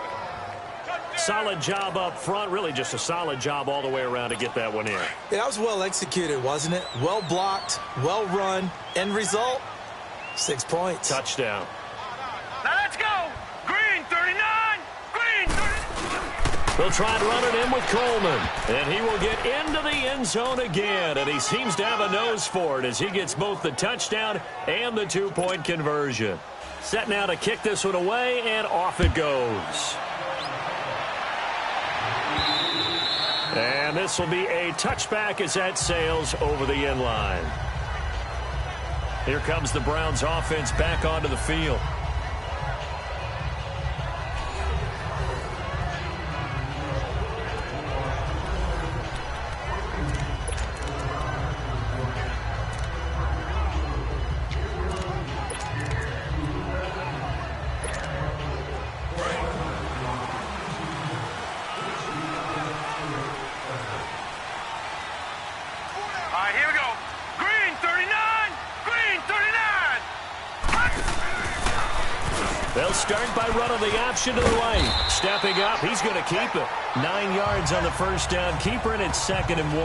Solid job up front. Really just a solid job all the way around to get that one in. Yeah, that was well executed, wasn't it? Well blocked, well run. End result, 6 points. Touchdown. Now let's go. Green, 39. Green, 39. They'll try and run it in with Coleman. And he will get into the end zone again. And he seems to have a nose for it as he gets both the touchdown and the 2-point conversion. Set now to kick this one away, and off it goes. And this will be a touchback as that sails over the end line. Here comes the Browns offense back onto the field. Here we go. Green, 39. Green, 39. They'll start by running the option to the right. Stepping up, he's going to keep it. 9 yards on the first down. Keeper, and it's 2nd and 1.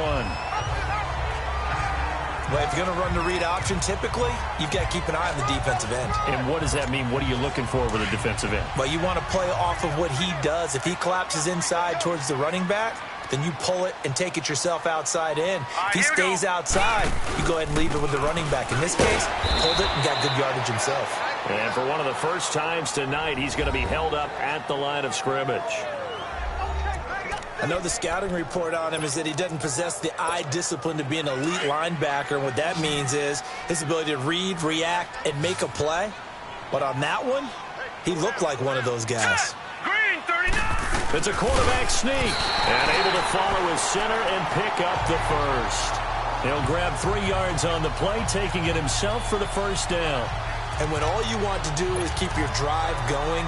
Well, if you're going to run the read option, typically, you've got to keep an eye on the defensive end. And what does that mean? What are you looking for with a defensive end? Well, you want to play off of what he does. If he collapses inside towards the running back, then you pull it and take it yourself outside in. If he stays outside, you go ahead and leave it with the running back. In this case, pulled it and got good yardage himself. And for one of the first times tonight, he's going to be held up at the line of scrimmage. I know the scouting report on him is that he doesn't possess the eye discipline to be an elite linebacker. And what that means is his ability to read, react, and make a play. But on that one, he looked like one of those guys. Green 39. It's a quarterback sneak. And able to follow his center and pick up the first. He'll grab 3 yards on the play, taking it himself for the first down. And when all you want to do is keep your drive going,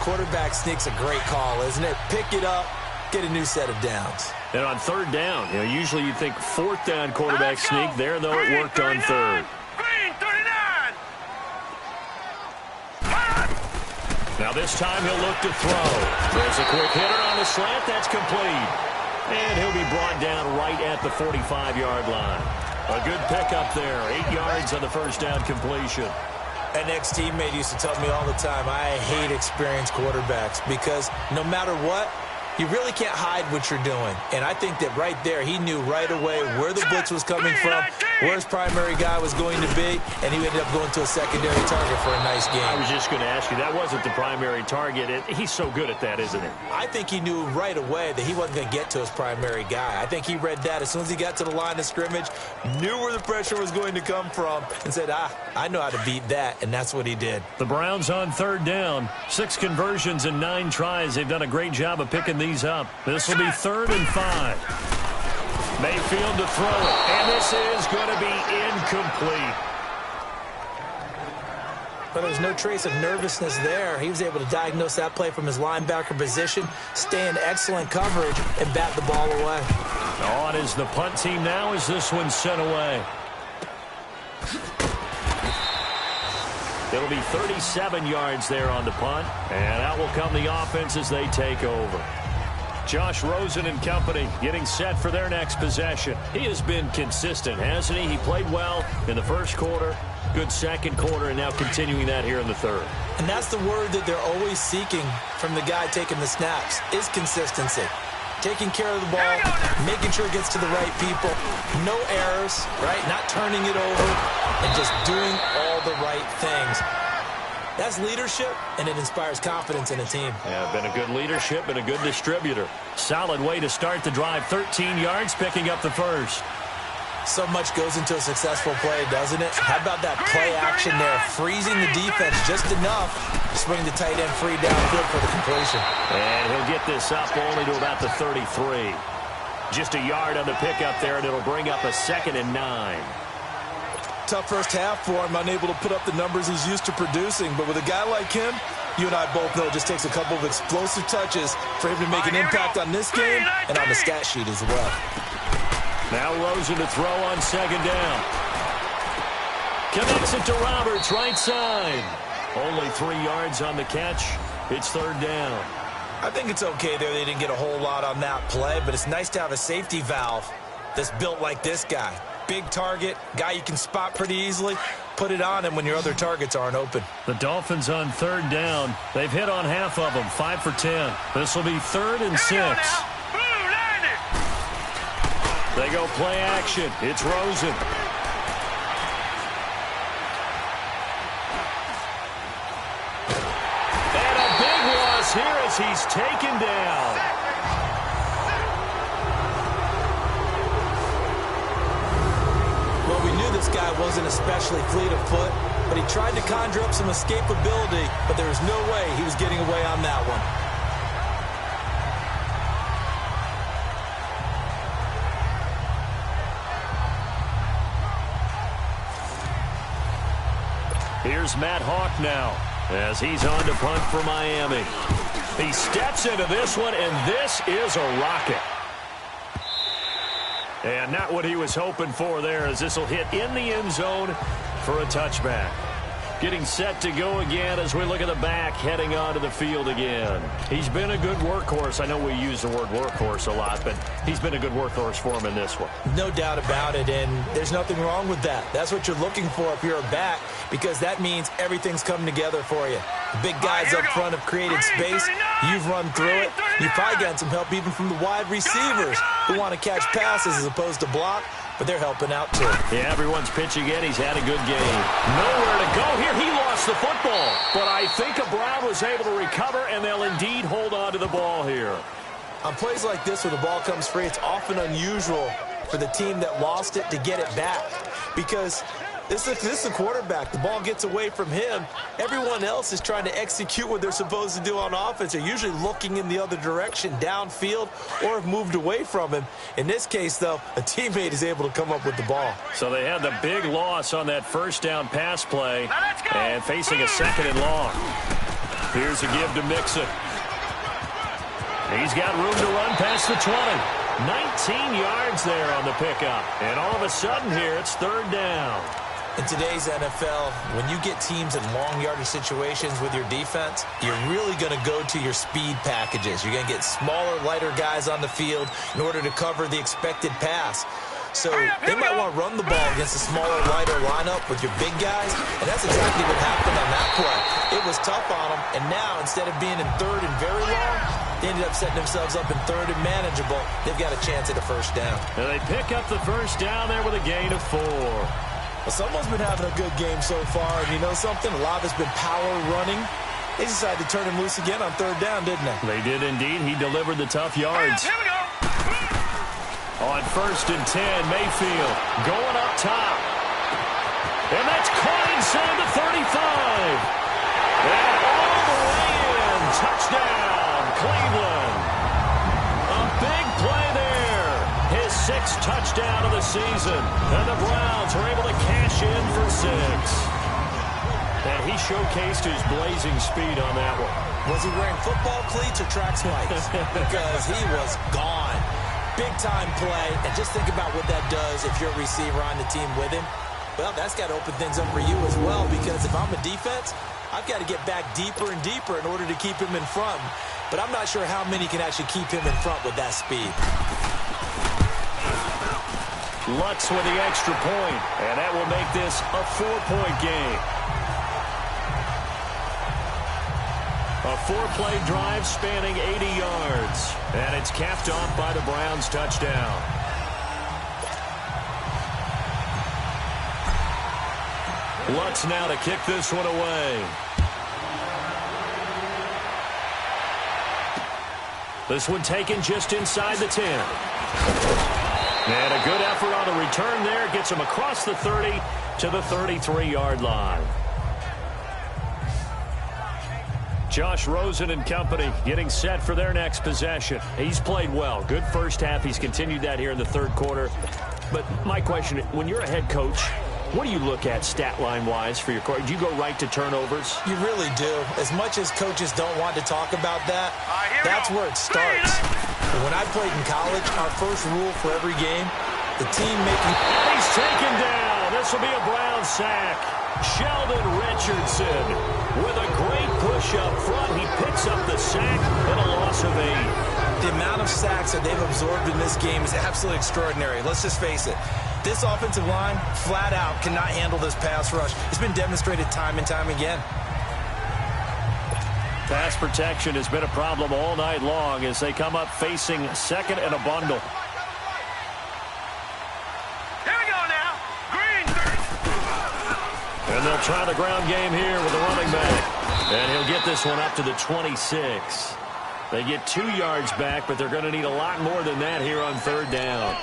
quarterback sneak's a great call, isn't it? Pick it up, get a new set of downs. And on 3rd down, usually you think 4th down quarterback sneak. There, though, it worked on 3rd. Green 39. Now this time he'll look to throw. There's a quick hitter on the slant. That's complete. And he'll be brought down right at the 45-yard line. A good pickup there. 8 yards on the first down completion. An ex-teammate used to tell me all the time, I hate experienced quarterbacks because no matter what, you really can't hide what you're doing. And I think that right there, he knew right away where the blitz was coming from, where his primary guy was going to be, and he ended up going to a secondary target for a nice game. I was just going to ask you, that wasn't the primary target. He's so good at that, isn't he? I think he knew right away that he wasn't going to get to his primary guy. I think he read that as soon as he got to the line of scrimmage, knew where the pressure was going to come from, and said, I know how to beat that, and that's what he did. The Browns on 3rd down. 6 conversions and 9 tries. They've done a great job of picking these up. This will be 3rd and 5. Mayfield to throw it, and this is going to be incomplete. But there's no trace of nervousness there. He was able to diagnose that play from his linebacker position, stay in excellent coverage, and bat the ball away. On is the punt team now as this one's sent away. It'll be 37 yards there on the punt, and out will come the offense as they take over. Josh Rosen and company getting set for their next possession. He has been consistent, hasn't he? He played well in the first quarter, good second quarter, and now continuing that here in the 3rd. And that's the word that they're always seeking from the guy taking the snaps, is consistency. Taking care of the ball, making sure it gets to the right people, no errors, right? Not turning it over, and just doing all the right things. That's leadership, and it inspires confidence in a team. Yeah, been a good leadership and a good distributor. Solid way to start the drive. 13 yards, picking up the first. So much goes into a successful play, doesn't it? How about that play action there? Freezing the defense just enough to swing the tight end free downfield for the completion. And he'll get this up only to about the 33. Just a yard on the pickup there, and it'll bring up a 2nd and 9. Tough first half for him, unable to put up the numbers he's used to producing. But with a guy like him, you and I both know it just takes a couple of explosive touches for him to make an impact on this game and on the stat sheet as well. Now Rosen to throw on 2nd down. Connects it to Roberts, right side. Only 3 yards on the catch. It's 3rd down. I think it's okay there. They didn't get a whole lot on that play, but it's nice to have a safety valve that's built like this guy. Big target, guy you can spot pretty easily. Put it on him when your other targets aren't open. The Dolphins on 3rd down. They've hit on half of them, 5 for 10. This will be 3rd and 6. They go play action. It's Rosen. And a big loss here as he's taken down. Well, we knew this guy wasn't especially fleet of foot, but he tried to conjure up some escapability, but there was no way he was getting away on that one. Here's Matt Hawk now as he's on to punt for Miami. He steps into this one, and this is a rocket. And not what he was hoping for there, as this will hit in the end zone for a touchback. Getting set to go again as we look at the back heading onto the field again. He's been a good workhorse. I know we use the word workhorse a lot, but he's been a good workhorse for him in this one. No doubt about it, and there's nothing wrong with that. That's what you're looking for if you're a back, because that means everything's coming together for you. The big guys up front have created space. You've run through it. You've probably gotten some help even from the wide receivers who want to catch passes as opposed to block. But they're helping out, too. Yeah, everyone's pitching in. He's had a good game. Nowhere to go here. He lost the football. But I think Brown was able to recover, and they'll indeed hold on to the ball here. On plays like this where the ball comes free, it's often unusual for the team that lost it to get it back. Because this is the quarterback. The ball gets away from him. Everyone else is trying to execute what they're supposed to do on offense. They're usually looking in the other direction, downfield, or have moved away from him. In this case, though, a teammate is able to come up with the ball. So they had the big loss on that first down pass play and facing a second and long. Here's a give to Mixon. He's got room to run past the 20. 19 yards there on the pickup. And all of a sudden here, it's third down. In today's NFL, when you get teams in long yardage situations with your defense, you're really going to go to your speed packages. You're going to get smaller, lighter guys on the field in order to cover the expected pass. So they might want to run the ball against a smaller, lighter lineup with your big guys, and that's exactly what happened on that play. It was tough on them, and now instead of being in third and very long, they ended up setting themselves up in third and manageable. They've got a chance at a first down. And they pick up the first down there with a gain of 4. Well, someone's been having a good game so far, and you know something? A lot of it's been power running. They decided to turn him loose again on third down, didn't they? They did indeed. He delivered the tough yards. Here we go. On first and 10, Mayfield going up top. And that's caught inside the 35. And all the way in. Touchdown, Cleveland. A big play there. His 6th touchdown of the season. And the Browns were able to cash in for 6. And he showcased his blazing speed on that one. Was he wearing football cleats or track spikes? Because he was gone. Big-time play, and just think about what that does if you're a receiver on the team with him. Well, that's got to open things up for you as well, because if I'm a defense, I've got to get back deeper and deeper in order to keep him in front. But I'm not sure how many can actually keep him in front with that speed. Lutz with the extra point, and that will make this a 4-point game. A 4-play drive spanning 80 yards. And it's capped off by the Browns' touchdown. Lutz now to kick this one away. This one taken just inside the 10. And a good effort on the return there. Gets him across the 30 to the 33-yard line. Josh Rosen and company getting set for their next possession. He's played well. Good first half. He's continued that here in the third quarter. But my question, when you're a head coach, what do you look at stat line-wise for your coach? Do you go right to turnovers? You really do. As much as coaches don't want to talk about that, that's where it starts. When I played in college, our first rule for every game, the team making... And he's taken down. This will be a Brown sack. Sheldon Richardson with a great push up front. He picks up the sack and a loss of 8. The amount of sacks that they've absorbed in this game is absolutely extraordinary. Let's just face it. This offensive line, flat out, cannot handle this pass rush. It's been demonstrated time and time again. Pass protection has been a problem all night long as they come up facing second and a bundle. And they'll try the ground game here with the running back. And he'll get this one up to the 26. They get 2 yards back, but they're going to need a lot more than that here on third down.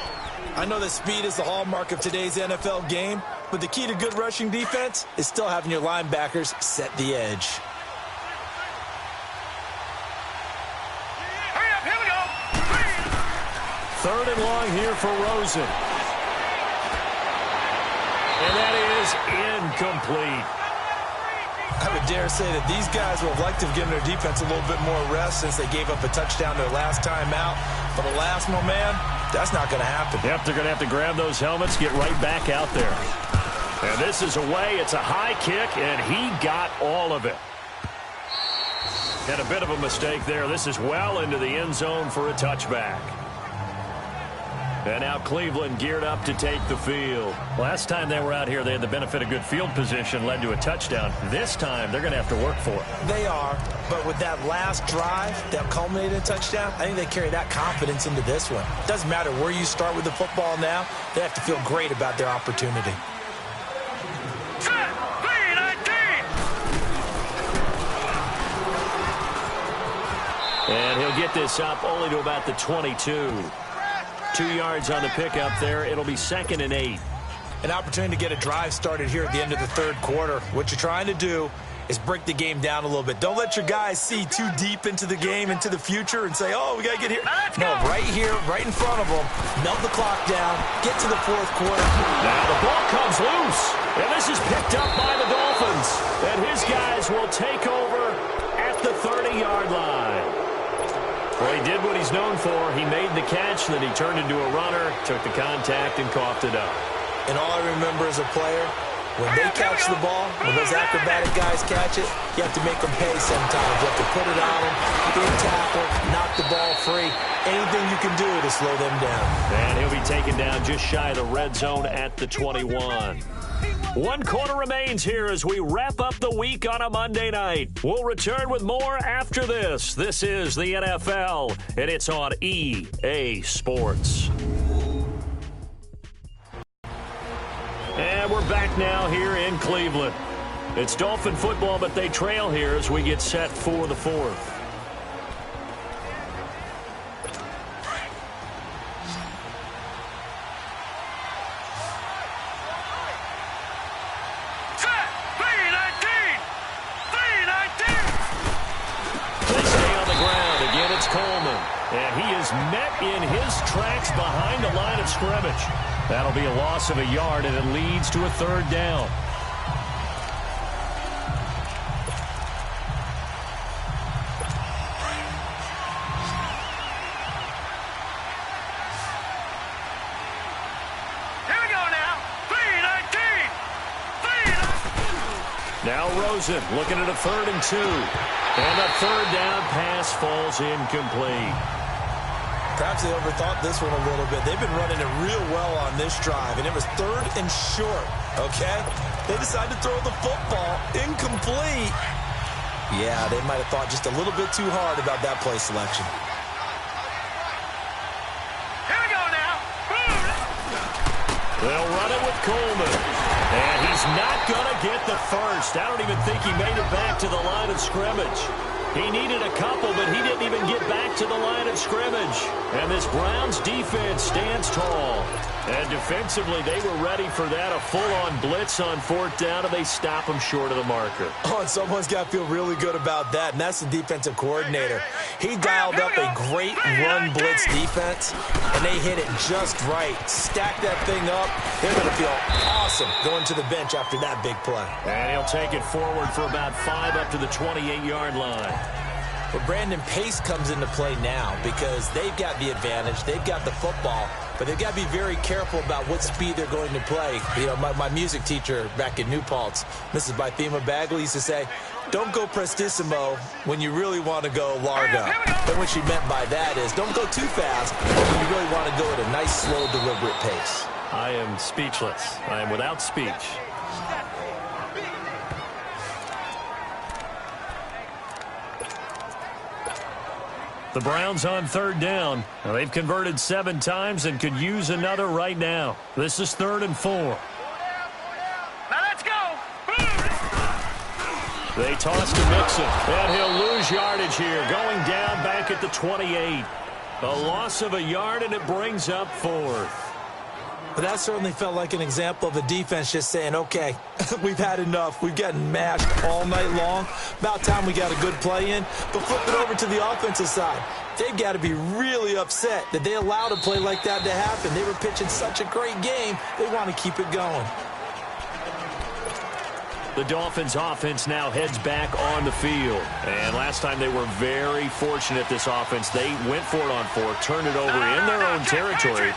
I know that speed is the hallmark of today's NFL game, but the key to good rushing defense is still having your linebackers set the edge. Hurry up, here we go. Third and long here for Rosen. And that is incomplete. I would dare say that these guys would have liked to have given their defense a little bit more rest since they gave up a touchdown their last time out. But alas, my man, that's not going to happen. Yep, they're going to have to grab those helmets, get right back out there. And this is away. It's a high kick, and he got all of it. And a bit of a mistake there. This is well into the end zone for a touchback. And now Cleveland geared up to take the field. Last time they were out here, they had the benefit of good field position, led to a touchdown. This time, they're going to have to work for it. They are, but with that last drive that culminated in a touchdown, I think they carry that confidence into this one. It doesn't matter where you start with the football now. They have to feel great about their opportunity. And he'll get this up only to about the 22. 2 yards on the pickup there. It'll be 2nd and 8. An opportunity to get a drive started here at the end of the third quarter. What you're trying to do is break the game down a little bit. Don't let your guys see too deep into the game, into the future, and say, oh, we got to get here. No, right here, right in front of them. Melt the clock down. Get to the fourth quarter. Now the ball comes loose. And this is picked up by the Dolphins. And his guys will take over at the 30-yard line. Well, he did what he's known for. He made the catch, then he turned into a runner, took the contact, and coughed it up. And all I remember as a player, when they catch the ball, when those acrobatic guys catch it, you have to make them pay sometimes. You have to put it on them, big tackle, knock the ball free. Anything you can do to slow them down. And he'll be taken down just shy of the red zone at the 21. 1 quarter remains here as we wrap up the week on a Monday night. We'll return with more after this. This is the NFL, and it's on EA Sports. And we're back now here in Cleveland. It's Dolphin football, but they trail here as we get set for the fourth. And he is met in his tracks behind the line of scrimmage. That'll be a loss of a yard, and it leads to a 3rd down. Here we go now. 3-19. Now Rosen looking at a 3rd and 2. And the 3rd down pass falls incomplete. Perhaps they overthought this one a little bit. They've been running it real well on this drive, and it was 3rd and short, okay? They decided to throw the football incomplete. Yeah, they might have thought just a little bit too hard about that play selection. Here we go now. They'll run it with Coleman. And he's not going to get the first. I don't even think he made it back to the line of scrimmage. He needed a couple, but he didn't even get back to the line of scrimmage. And this Browns defense stands tall. And defensively, they were ready for that, a full-on blitz on 4th down, and they stop him short of the marker. Oh, and someone's got to feel really good about that, and that's the defensive coordinator. He dialed up a great run blitz defense, and they hit it just right. Stack that thing up. They're going to feel awesome going to the bench after that big play. And he'll take it forward for about 5 up to the 28-yard line. But Brandon, pace comes into play now because they've got the advantage. They've got the football, but they've got to be very careful about what speed they're going to play. You know, my music teacher back in New Paltz, Mrs. Bythema Bagley, used to say, don't go prestissimo when you really want to go largo. And what she meant by that is don't go too fast when you really want to go at a nice, slow, deliberate pace. I am speechless. I am without speech. The Browns on 3rd down. Now, they've converted 7 times and could use another right now. This is 3rd and 4. Now let's go. They toss to Mixon, and he'll lose yardage here, going down back at the 28. A loss of a yard, and it brings up 4th. But that certainly felt like an example of a defense just saying, okay, we've had enough. We've gotten mashed all night long. About time we got a good play in. But flip it over to the offensive side. They've got to be really upset that they allowed a play like that to happen. They were pitching such a great game. They want to keep it going. The Dolphins offense now heads back on the field. And last time they were very fortunate, this offense. They went for it on 4, turned it over in their own territory,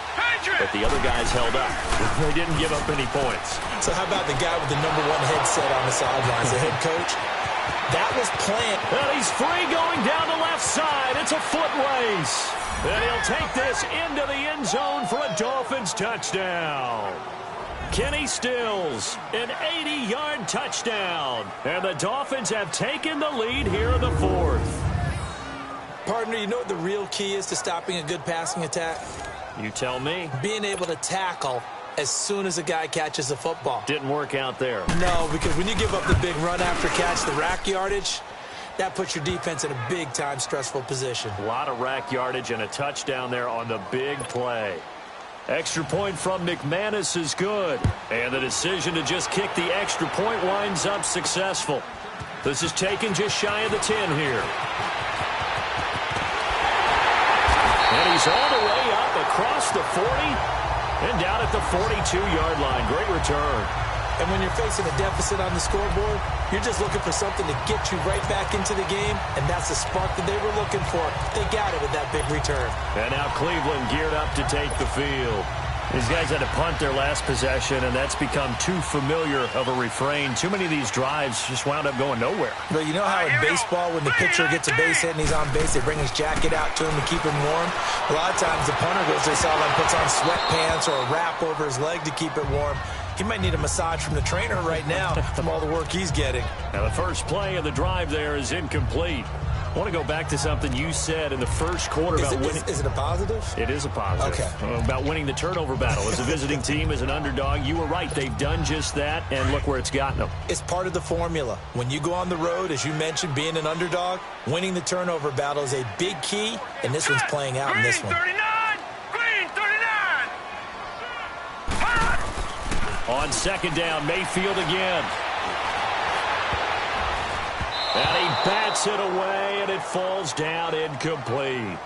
but the other guys held up. They didn't give up any points. So how about the guy with the #1 headset on the sidelines, the head coach? That was planned. And he's free going down the left side. It's a foot race. And he'll take this into the end zone for a Dolphins touchdown. Kenny Stills, an 80-yard touchdown. And the Dolphins have taken the lead here in the 4th. Partner, you know what the real key is to stopping a good passing attack? You tell me. Being able to tackle as soon as a guy catches the football. Didn't work out there. No, because when you give up the big run after catch, the rack yardage, that puts your defense in a big-time stressful position. A lot of rack yardage and a touchdown there on the big play. Extra point from McManus is good. And the decision to just kick the extra point winds up successful. This is taken just shy of the 10 here. And he's all the way up across the 40 and down at the 42-yard line. Great return. And when you're facing a deficit on the scoreboard, you're just looking for something to get you right back into the game, and that's the spark that they were looking for. They got it with that big return. And now Cleveland geared up to take the field. These guys had to punt their last possession, and that's become too familiar of a refrain. Too many of these drives just wound up going nowhere. But you know how in baseball, when the pitcher gets a base hit and he's on base, they bring his jacket out to him to keep him warm? A lot of times the punter goes to the sideline, puts on sweatpants or a wrap over his leg to keep it warm. He might need a massage from the trainer right now from all the work he's getting. Now the first play of the drive there is incomplete. I want to go back to something you said in the first quarter about winning. Is it a positive? It is a positive. Okay. About winning the turnover battle. As a visiting team, as an underdog, you were right. They've done just that, and look where it's gotten them. It's part of the formula. When you go on the road, as you mentioned, being an underdog, winning the turnover battle is a big key, and this one's playing out in this one. Green 39! On second down, Mayfield again. And he bats it away, and it falls down incomplete.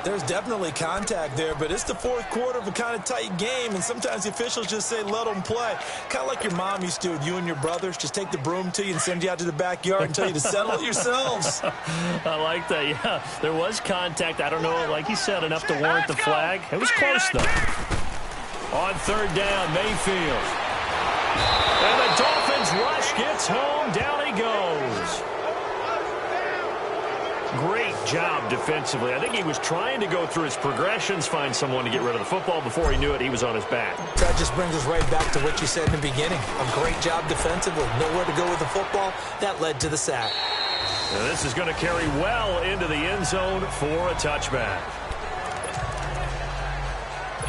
There's definitely contact there, but it's the 4th quarter of a kind of tight game, and sometimes the officials just say, let them play. Kind of like your mom used to with you and your brothers. Just take the broom to you and send you out to the backyard and tell you to settle it yourselves. I like that, yeah. There was contact. I don't know, like you said, enough to warrant the flag. It was close, though. On third down, Mayfield. And the Dolphins rush gets home. Down he goes. Great job defensively. I think he was trying to go through his progressions, find someone to get rid of the football. Before he knew it, he was on his back. That just brings us right back to what you said in the beginning. A great job defensively. Nowhere to go with the football. That led to the sack. And this is going to carry well into the end zone for a touchback.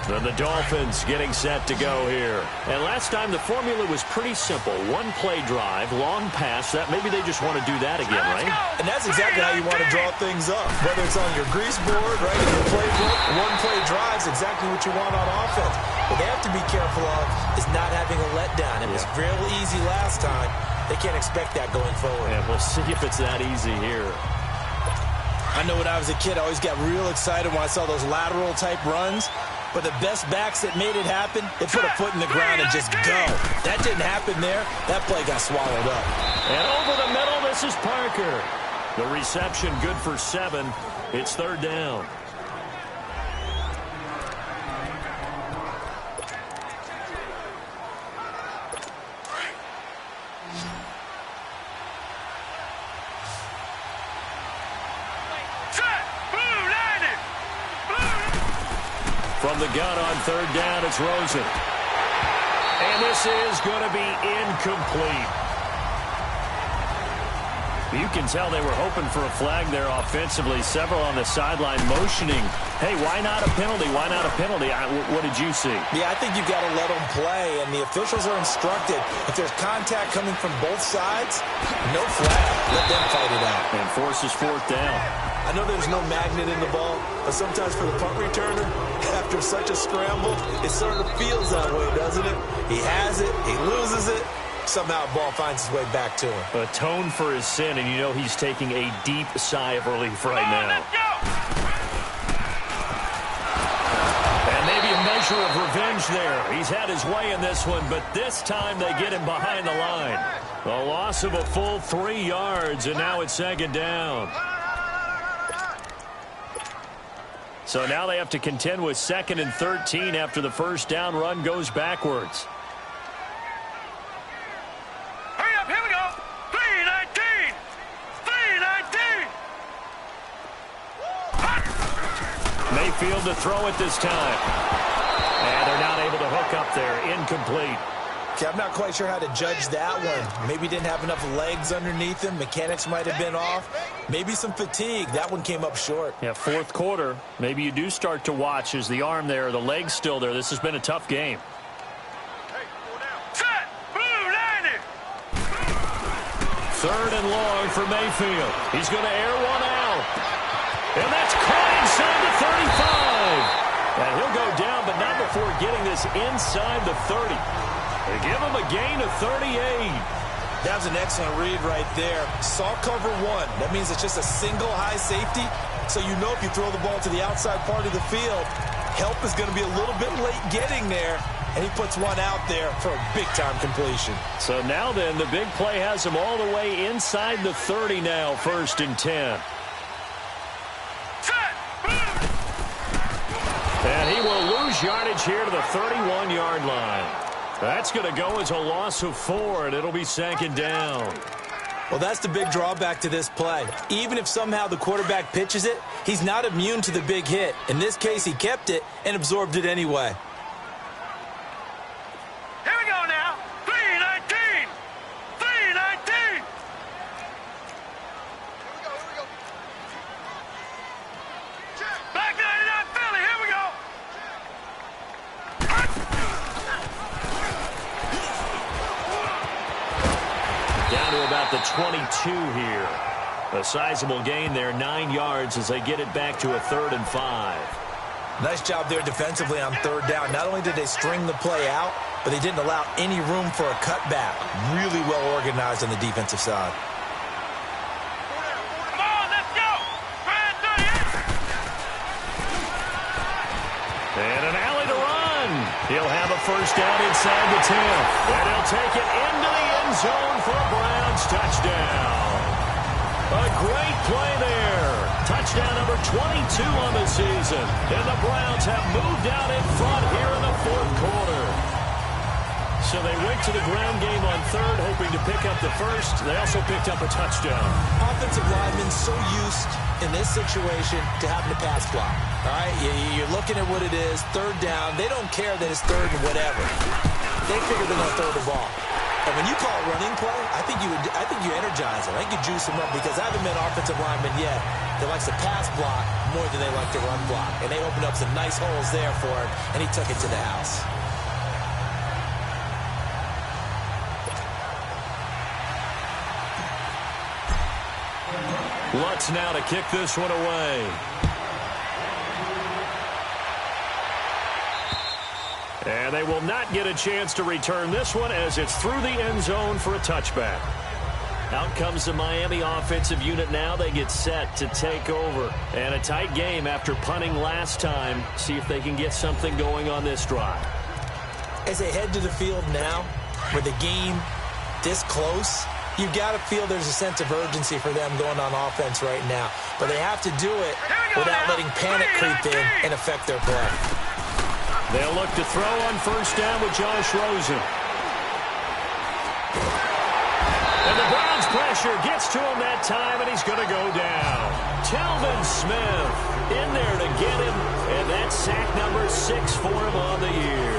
Then the Dolphins getting set to go here. And last time the formula was pretty simple. One play drive, long pass. That maybe they just want to do that again, right? And that's exactly how you want to draw things up. Whether it's on your grease board, right, in your playbook, one play drive is exactly what you want on offense. What they have to be careful of is not having a letdown. It was real easy last time. They can't expect that going forward. And we'll see if it's that easy here. I know when I was a kid, I always got real excited when I saw those lateral-type runs. But the best backs that made it happen, they put a foot in the ground and just go. That didn't happen there. That play got swallowed up. And over the middle, this is Parker. The reception good for 7. It's third down. From the gun on third down, it's Rosen. And this is going to be incomplete. You can tell they were hoping for a flag there offensively. Several on the sideline motioning. Hey, why not a penalty? Why not a penalty? What did you see? Yeah, I think you've got to let them play, and the officials are instructed. If there's contact coming from both sides, no flag. Let them fight it out. And forces fourth down. I know there's no magnet in the ball, but sometimes for the punt returner, after such a scramble, it sort of feels that way, doesn't it? He has it, he loses it, somehow the ball finds its way back to him. Atone for his sin, and you know he's taking a deep sigh of relief right now. And maybe a measure of revenge there. He's had his way in this one, but this time they get him behind the line. A loss of a full 3 yards, and now it's second down. So now they have to contend with 2nd and 13 after the first down run goes backwards. Hurry up, here we go. 3-19. 3-19. Mayfield to throw it this time. And they're not able to hook up there. Incomplete. Okay, I'm not quite sure how to judge that one. Maybe didn't have enough legs underneath him. Mechanics might have been off. Maybe some fatigue. That one came up short. Yeah, fourth quarter. Maybe you do start to watch as the arm there, the leg's still there. This has been a tough game. Set. Blue 90. 3rd and long for Mayfield. He's going to air one out. And that's caught inside the 35. And he'll go down, but not before getting this inside the 30. They give him a gain of 38. That was an excellent read right there. Saw cover 1. That means it's just a single high safety. So you know if you throw the ball to the outside part of the field, help is going to be a little bit late getting there. And he puts one out there for a big-time completion. So now then, the big play has him all the way inside the 30 now, 1st and 10. And he will lose yardage here to the 31-yard line. That's going to go as a loss of 4, and it'll be 2nd down. Well, that's the big drawback to this play. Even if somehow the quarterback pitches it, he's not immune to the big hit. In this case, he kept it and absorbed it anyway. Here we go now. 3-19. 3-19. Back 99 Philly. Here we go. Down to about the 22 here. A sizable gain there, 9 yards as they get it back to a 3rd and 5. Nice job there defensively on 3rd down. Not only did they string the play out, but they didn't allow any room for a cutback. Really well organized on the defensive side. Come on, let's go. Brad 38. And an alley to run. He'll have a first down inside the 10. And he'll take it into the end zone for a Browns touchdown. A great play there. Touchdown number 22 on the season. And the Browns have moved out in front here in the 4th quarter. So they went to the ground game on 3rd, hoping to pick up the 1st. They also picked up a touchdown. Offensive linemen so used in this situation to having to pass block. All right, you're looking at what it is, 3rd down. They don't care that it's 3rd and whatever. They figure they're going to throw the ball. And when you call a running play, I think you energize them. I think you juice them up because I haven't met an offensive lineman yet that likes to pass block more than they like to run block. And they opened up some nice holes there for him, and he took it to the house. Lutz now to kick this one away. And they will not get a chance to return this one as it's through the end zone for a touchback. Out comes the Miami offensive unit now. They get set to take over. And a tight game after punting last time. See if they can get something going on this drive. As they head to the field now, with the game this close, you've got to feel there's a sense of urgency for them going on offense right now. But they have to do it without letting panic creep in and affect their play. They'll look to throw on first down with Josh Rosen. And the Browns pressure gets to him that time, and he's going to go down. Telvin Smith in there to get him, and that's sack number 6 for him on the year.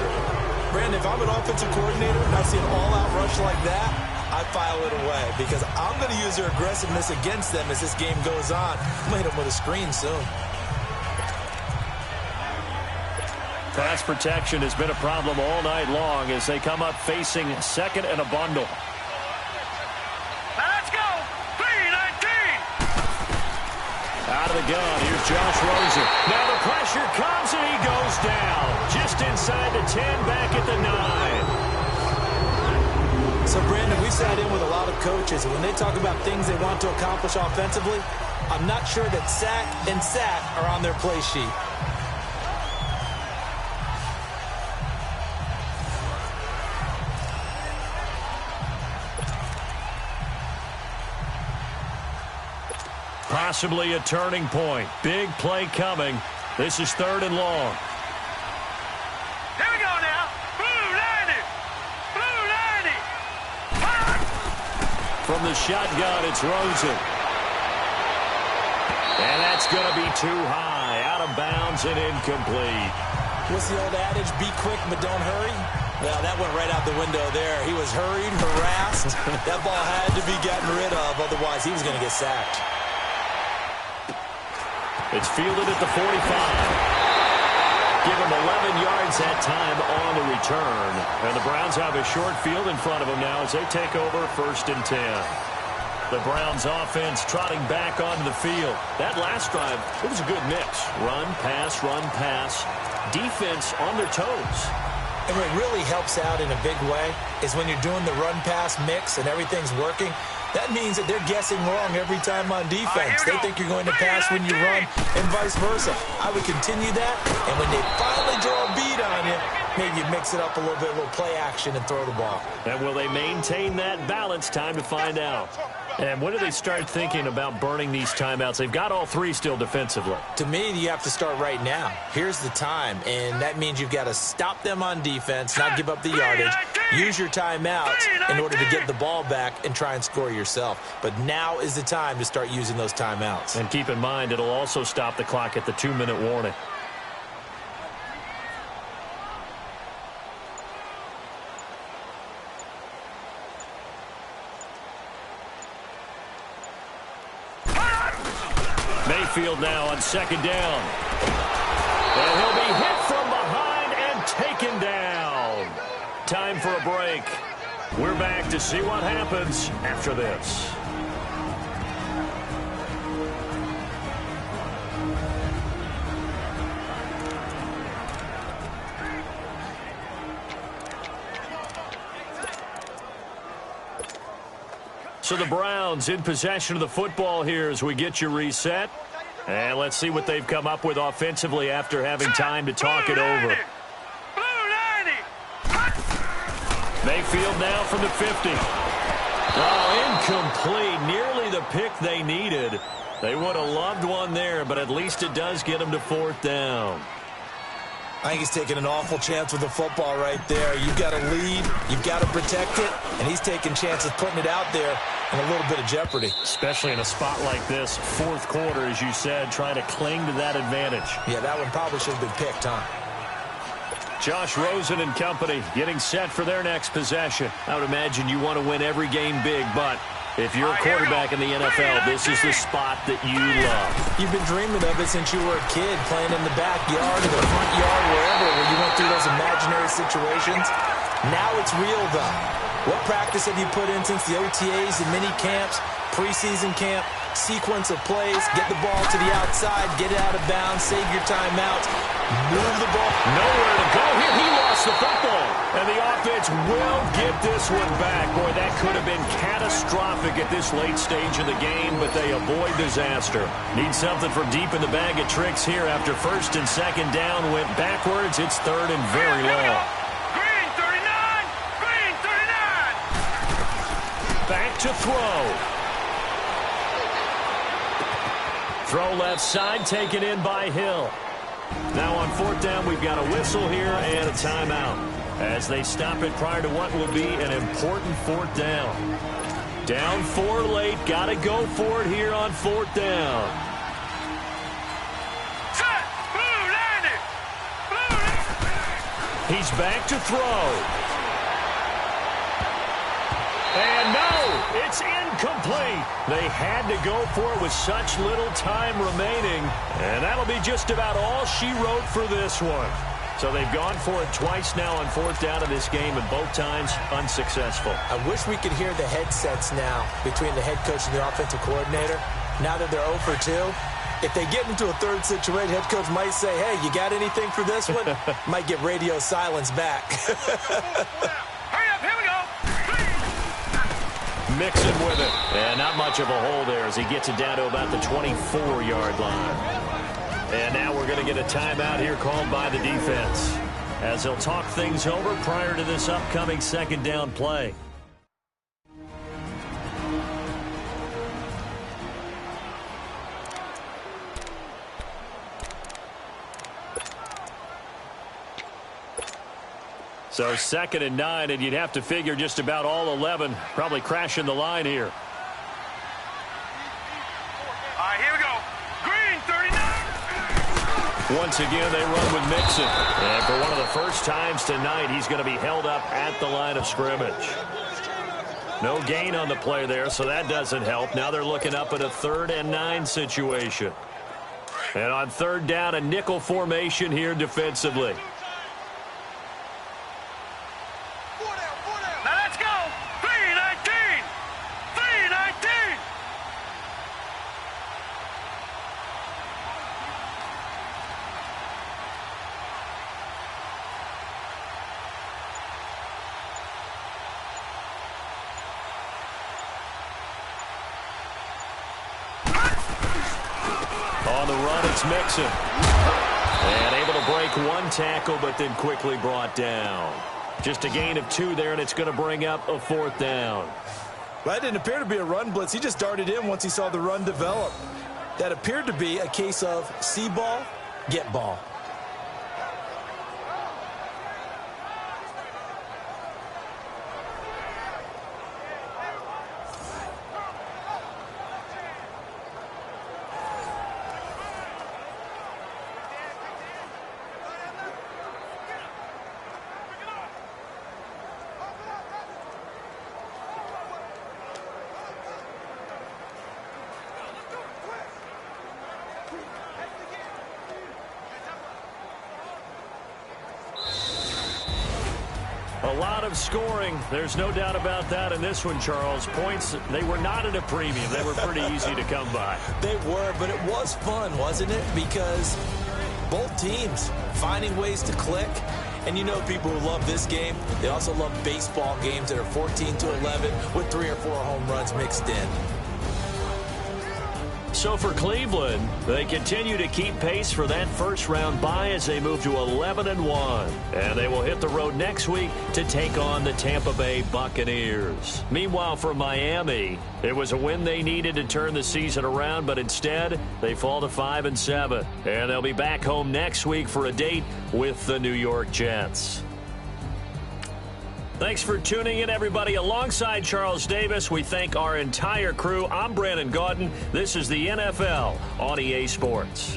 Brandon, if I'm an offensive coordinator and I see an all-out rush like that, I file it away because I'm going to use their aggressiveness against them as this game goes on. I'm going to hit them with a screen soon. Pass protection has been a problem all night long as they come up facing 2nd and a bundle. Let's go. 3-19. Out of the gun, here's Josh Rosen. Now the pressure comes and he goes down. Just inside the 10, back at the 9. So, Brandon, we've sat in with a lot of coaches, and when they talk about things they want to accomplish offensively, I'm not sure that sack and sack are on their play sheet. Possibly a turning point. Big play coming. This is 3rd and long. Here we go now. Blue 90. Blue 90. From the shotgun, it's Rosen. And that's going to be too high. Out of bounds and incomplete. What's the old adage? Be quick, but don't hurry. Well, that went right out the window there. He was hurried, harassed. That ball had to be gotten rid of. Otherwise, he was going to get sacked. It's fielded at the 45. Give him 11 yards that time on the return. And the Browns have a short field in front of them now as they take over 1st and 10. The Browns offense trotting back onto the field. That last drive, it was a good mix. Run, pass, defense on their toes. And what really helps out in a big way is when you're doing the run-pass mix and everything's working, that means that they're guessing wrong every time on defense. They think you're going to pass when you run and vice versa. I would continue that, and when they finally draw a beat on you, maybe you mix it up a little bit, a little play action and throw the ball. And will they maintain that balance? Time to find out. And when do they start thinking about burning these timeouts? They've got all 3 still defensively. To me, you have to start right now. Here's the time, and that means you've got to stop them on defense, not give up the yardage, use your timeouts in order to get the ball back and try and score yourself. But now is the time to start using those timeouts. And keep in mind, it'll also stop the clock at the 2-minute warning. Mayfield now on 2nd down. And he'll be hit from behind and taken down. Time for a break. We're back to see what happens after this. So the Browns in possession of the football here as we get you reset. And let's see what they've come up with offensively after having time to talk it over. Mayfield now from the 50. Oh, incomplete. Nearly the pick they needed. They would have loved one there, but at least it does get them to 4th down. I think he's taking an awful chance with the football right there. You've got to lead, you've got to protect it, and he's taking chances putting it out there in a little bit of jeopardy. Especially in a spot like this, 4th quarter, as you said, trying to cling to that advantage. Yeah, that one probably should have been picked, huh? Josh Rosen and company getting set for their next possession. I would imagine you want to win every game big, but if you're a quarterback in the NFL, this is the spot that you love. You've been dreaming of it since you were a kid, playing in the backyard, in the front yard, wherever, where you went through those imaginary situations. Now it's real, though. What practice have you put in since the OTAs and mini camps, preseason camp, sequence of plays, get the ball to the outside, get it out of bounds, save your timeouts, move the ball. Nowhere to go here. He lost the football. And the offense will get this one back. Boy, that could have been catastrophic at this late stage of the game, but they avoid disaster. Need something from deep in the bag of tricks here after 1st and 2nd down. Went backwards. It's 3rd and very long. Green 39. Green 39. Back to throw. Throw left side, taken in by Hill. Now on 4th down, we've got a whistle here and a timeout as they stop it prior to what will be an important 4th down. Down 4 late, got to go for it here on 4th down. Set. Blue 90. Blue. He's back to throw. And no, it's incomplete. They had to go for it with such little time remaining. And that'll be just about all she wrote for this one. So they've gone for it twice now on 4th down in this game, and both times unsuccessful. I wish we could hear the headsets now between the head coach and the offensive coordinator. Now that they're 0 for 2, if they get into a 3rd situation, head coach might say, hey, you got anything for this one? Might get radio silence back. Hurry up, here we go. Mixing with it. And not much of a hole there as he gets it down to about the 24-yard line. And now we're going to get a timeout here called by the defense as they'll talk things over prior to this upcoming 2nd down play. So 2nd and 9, and you'd have to figure just about all 11 probably crashing the line here. All right, here we go. Green, 39. Once again, they run with Mixon. And for one of the first times tonight, he's going to be held up at the line of scrimmage. No gain on the play there, so that doesn't help. Now they're looking up at a 3rd and 9 situation. And on 3rd down, a nickel formation here defensively. Now let's go. 3-19. 3-19. On the run, it's Mixon. And able to break one tackle, but then quickly brought down. Just a gain of 2 there, and it's going to bring up a 4th down. Well, that didn't appear to be a run blitz. He just darted in once he saw the run develop. That appeared to be a case of see ball, get ball. A lot of scoring. There's no doubt about that in this one, Charles. Points, they were not at a premium. They were pretty easy to come by. They were, but it was fun, wasn't it? Because both teams finding ways to click. And you know people who love this game, they also love baseball games that are 14-11 with 3 or 4 home runs mixed in. So for Cleveland, they continue to keep pace for that first-round bye as they move to 11-1. And they will hit the road next week to take on the Tampa Bay Buccaneers. Meanwhile, for Miami, it was a win they needed to turn the season around, but instead, they fall to 5-7. And they'll be back home next week for a date with the New York Jets. Thanks for tuning in, everybody. Alongside Charles Davis, we thank our entire crew. I'm Brandon Gaudin. This is the NFL on EA Sports.